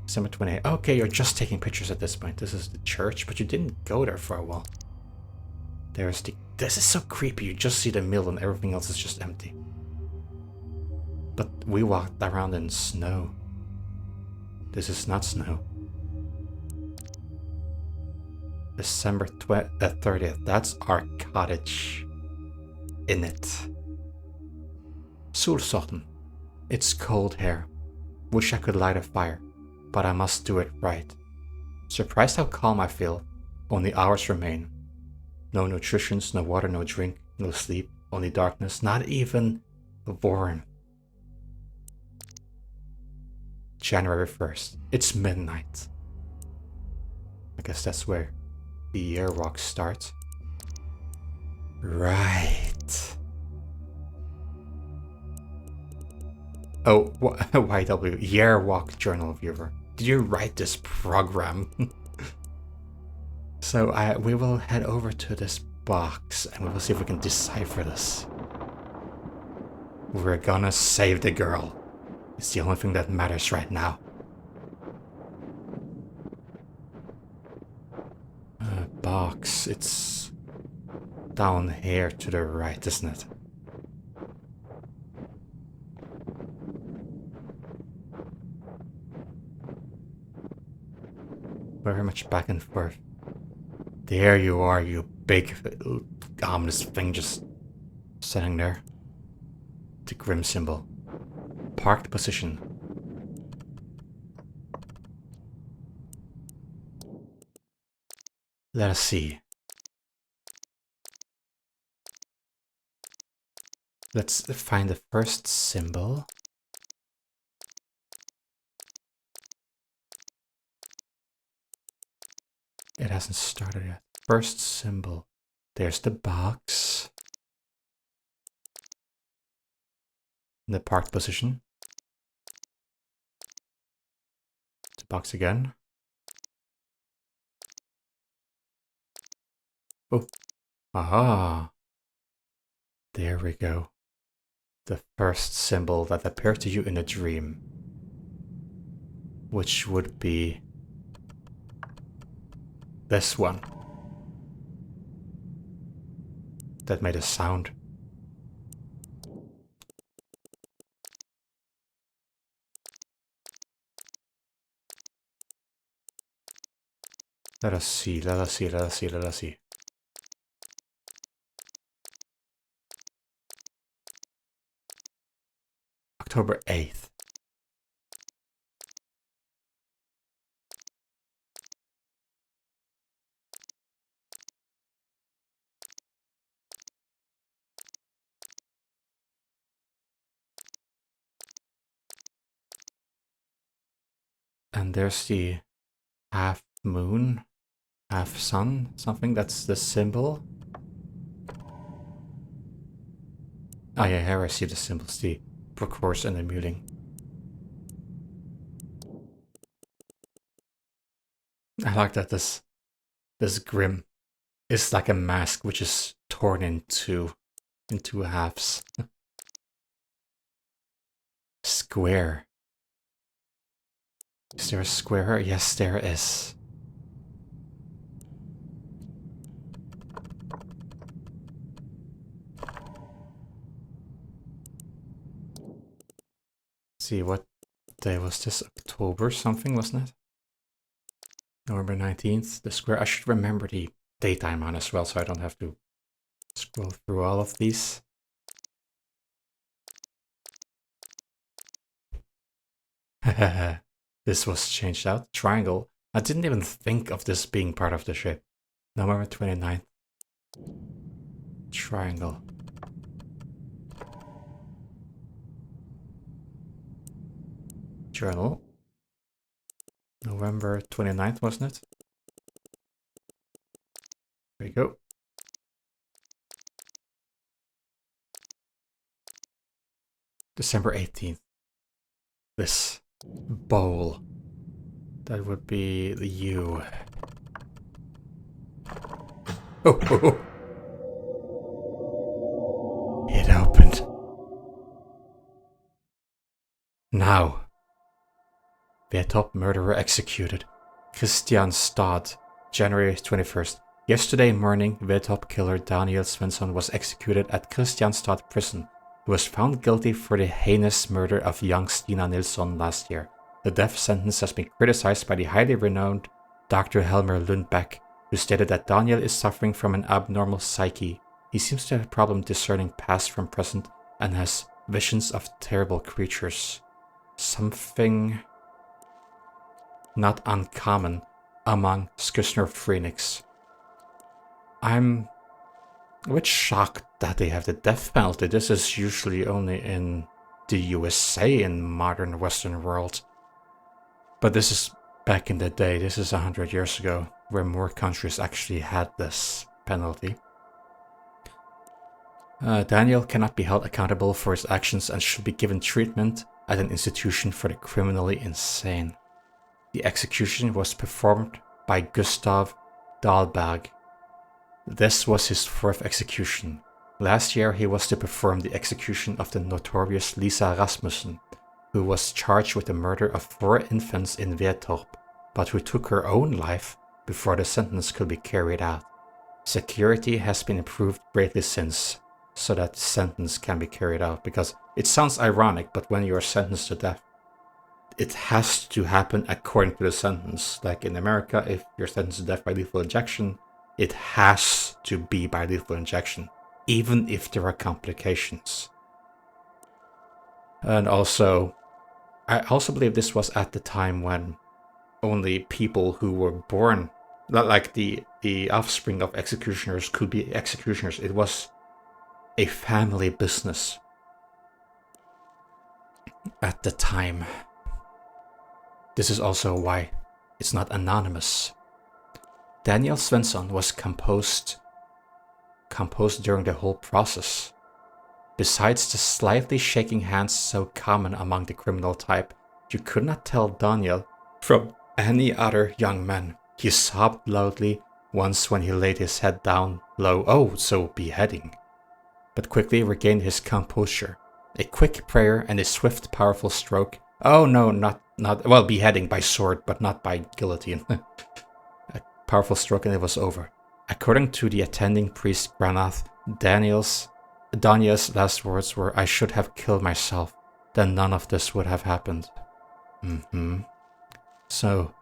December 28th. Okay, you're just taking pictures at this point. This is the church, but you didn't go there for a while. There's the... This is so creepy. You just see the mill and everything else is just empty. But we walked around in snow. This is not snow. December 30th. That's our cottage. In it. Solsorten. It's cold here. Wish I could light a fire, but I must do it right. Surprised how calm I feel. Only hours remain. No nutritions, no water, no drink, no sleep, only darkness, not even warmth. January 1st. It's midnight. I guess that's where the year walk starts. Right. Oh, YW, Year Walk Journal Viewer. Did you write this program? So we will head over to this box and we will see if we can decipher this. We're gonna save the girl. It's the only thing that matters right now. Box, it's down here to the right, isn't it? Very much back and forth. There you are, you big, ominous thing just sitting there. The grim symbol. Parked position. Let us see. Let's find the first symbol. It hasn't started yet. First symbol. There's the box. The parked position. The box again. Oh. Aha. There we go. The first symbol that appeared to you in a dream. Which would be... this one. that made a sound. Let us see, let us see, let us see, let us see. October 8th. And there's the half moon, half sun, something. That's the symbol. Oh yeah, here I see the symbols, the course and the muting. I like that this grim is like a mask which is torn into halves. Square. Is there a square? Yes, there is. Let's see, what day was this? October something, wasn't it? November 19th. The square. I should remember the daytime on as well, so I don't have to scroll through all of these. This was changed out. Triangle. I didn't even think of this being part of the ship. November 29th. Triangle. Journal. November 29th, wasn't it? There you go. December 18th. This bowl. That would be the U. Oh, oh, oh. It opened. Now. The top murderer executed. Christian Stad, January 21st. Yesterday morning, Vedtop killer Daniel Svensson was executed at Kristianstad prison. He was found guilty for the heinous murder of young Stina Nilsson last year. The death sentence has been criticized by the highly renowned Dr. Helmer Lundbeck, who stated that Daniel is suffering from an abnormal psyche. He seems to have a problem discerning past from present and has visions of terrible creatures. Something not uncommon among schizophrenics. I'm a bit shocked that they have the death penalty. This is usually only in the USA in modern Western world. But this is back in the day. This is 100 years ago, where more countries actually had this penalty. Daniel cannot be held accountable for his actions and should be given treatment at an institution for the criminally insane. The execution was performed by Gustav Dahlberg. This was his fourth execution. Last year he was to perform the execution of the notorious Lisa Rasmussen, who was charged with the murder of 4 infants in Vedtorp, but who took her own life before the sentence could be carried out. Security has been improved greatly since, so that the sentence can be carried out, because it sounds ironic, but when you are sentenced to death, it has to happen according to the sentence. Like in America, if you're sentenced to death by lethal injection, it has to be by lethal injection, even if there are complications. And also, I also believe this was at the time when only people who were born, like the offspring of executioners, could be executioners. It was a family business at the time. This is also why it's not anonymous. Daniel Svensson was composed during the whole process. Besides the slightly shaking hands so common among the criminal type, you could not tell Daniel from any other young man. He sobbed loudly once when he laid his head down low, oh, so beheading, but quickly regained his composure. A quick prayer and a swift, powerful stroke. Oh no, not well, beheading by sword, but not by guillotine. A powerful stroke and it was over. According to the attending priest Granath, Danya's last words were, "I should have killed myself, then none of this would have happened." So,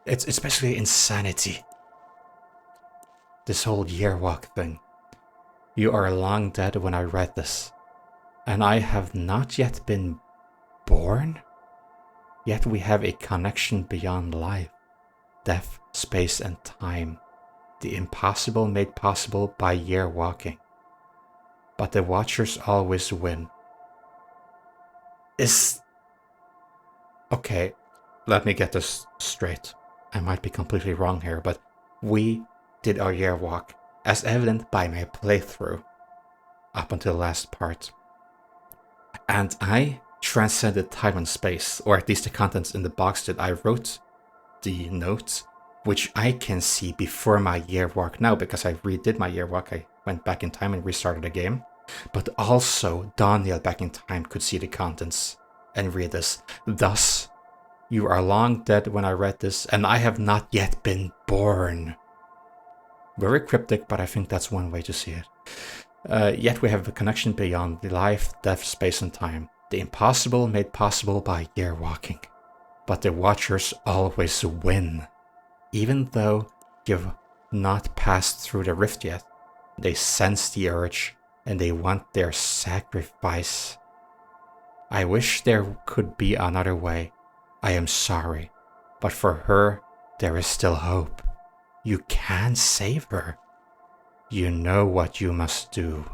it's basically insanity. This whole year-walk thing. You are long dead when I read this, and I have not yet been born? Yet we have a connection beyond life, death, space, and time. The impossible made possible by year-walking. But the Watchers always win. Okay, let me get this straight. I might be completely wrong here, but we did our year walk, as evident by my playthrough, up until the last part. And I transcended time and space, or at least the contents in the box that I wrote, the notes, which I can see before my year walk now, because I redid my year walk. I went back in time and restarted the game. But also, Daniel back in time could see the contents and read this. Thus, you are long dead when I read this, and I have not yet been born. Very cryptic, but I think that's one way to see it. Yet we have a connection beyond the life, death, space, and time. The impossible made possible by year walking. But the Watchers always win. Even though you've not passed through the rift yet, they sense the urge, and they want their sacrifice. I wish there could be another way. I am sorry, but for her, there is still hope. You can save her. You know what you must do.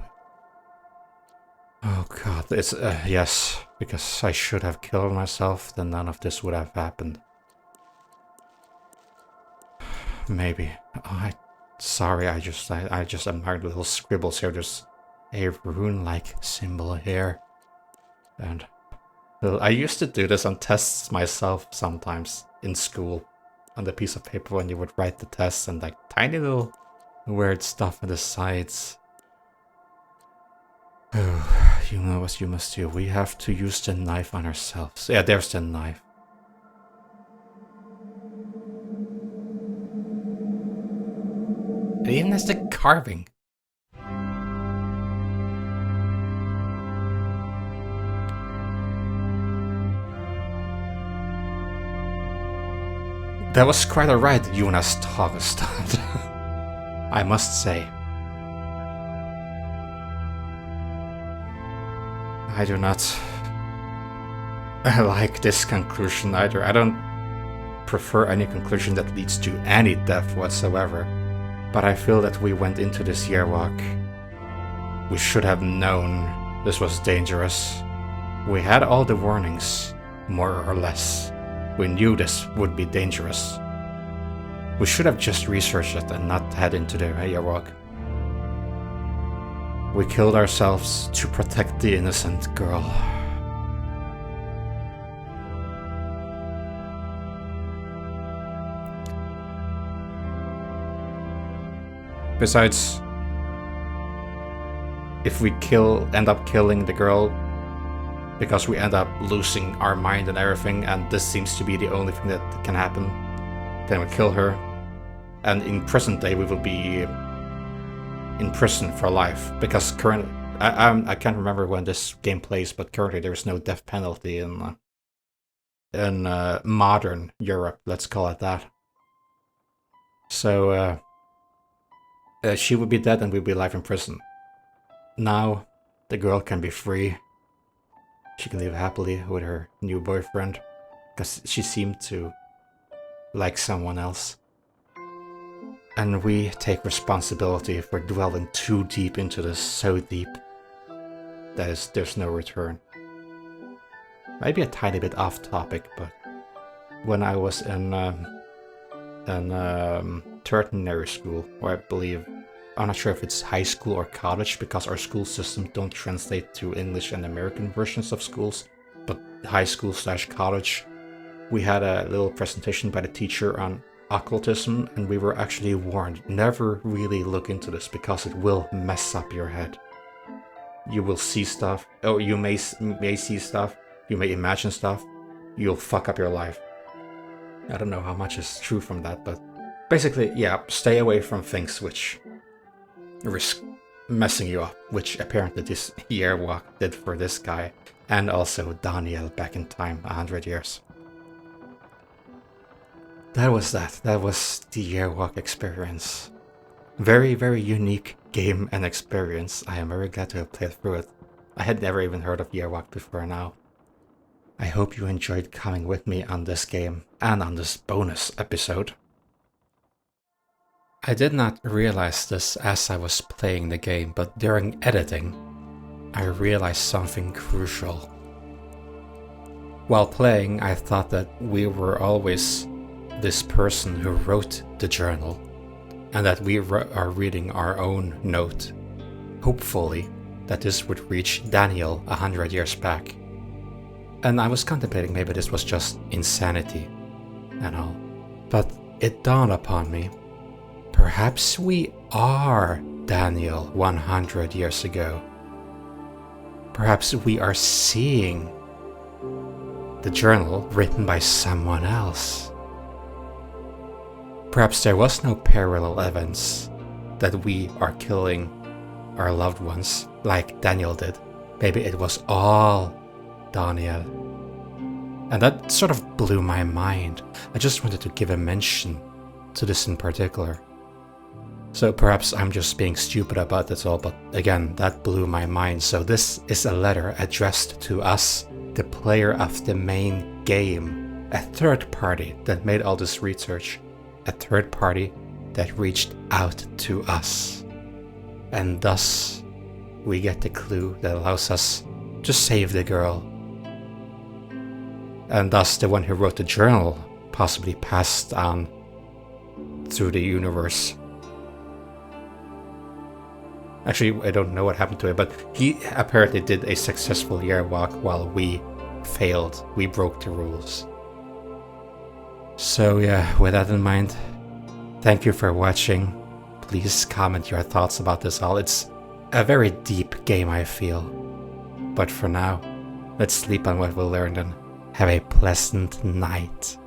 Oh god, it's, yes, because I should have killed myself, then none of this would have happened. Maybe. Sorry, I just admired little scribbles here. There's a rune-like symbol here. And I used to do this on tests myself sometimes in school. On the piece of paper when you would write the tests, and like tiny little weird stuff on the sides. Oh, you know what you must do. We have to use the knife on ourselves. Yeah, there's the knife. It even has the carving. That was quite a ride, Jonas Tavestad. I must say. I do not like this conclusion either. I don't prefer any conclusion that leads to any death whatsoever. But I feel that we went into this year walk. We should have known this was dangerous. We had all the warnings, more or less. We knew this would be dangerous. We should have just researched it and not head into the year walk. We killed ourselves to protect the innocent girl. Besides, if we end up killing the girl because we end up losing our mind and everything, and this seems to be the only thing that can happen, then we kill her, and in present day we will be in prison for life, because I can't remember when this game plays, but currently there is no death penalty in modern Europe, let's call it that. So she would be dead and we'd be alive in prison. Now the girl can be free. She can live happily with her new boyfriend, because she seemed to like someone else. And we take responsibility for dwelling too deep into this, so deep that there's no return. Maybe a tiny bit off topic, but when I was in tertiary school, or I believe, I'm not sure if it's high school or college, because our school system don't translate to English and American versions of schools, but high school / college, we had a little presentation by the teacher on occultism, and we were actually warned, never really look into this because it will mess up your head. You will see stuff, or you may see stuff, you may imagine stuff, you'll fuck up your life. I don't know how much is true from that, but basically, yeah, stay away from things which risk messing you up, which apparently this yearwalk did for this guy, and also Daniel back in time 100 years. That was that. That was the yearwalk experience. Very, very unique game and experience. I am very glad to have played through it. I had never even heard of yearwalk before now. I hope you enjoyed coming with me on this game and on this bonus episode. I did not realize this as I was playing the game, but during editing, I realized something crucial. While playing, I thought that we were always this person who wrote the journal, and that we are reading our own note, hopefully that this would reach Daniel 100 years back. And I was contemplating maybe this was just insanity and all, but it dawned upon me, perhaps we are Daniel 100 years ago. Perhaps we are seeing the journal written by someone else. Perhaps there was no parallel events that we are killing our loved ones like Daniel did. Maybe it was all Daniel. And that sort of blew my mind. I just wanted to give a mention to this in particular. So perhaps I'm just being stupid about this all, but again, that blew my mind. So this is a letter addressed to us, the player of the main game, a third party that made all this research, a third party that reached out to us. And thus, we get the clue that allows us to save the girl. And thus, the one who wrote the journal possibly passed on through the universe. Actually, I don't know what happened to him, but he apparently did a successful yearwalk while we failed. We broke the rules. So yeah, with that in mind, thank you for watching. Please comment your thoughts about this all. It's a very deep game, I feel. But for now, let's sleep on what we learned and have a pleasant night.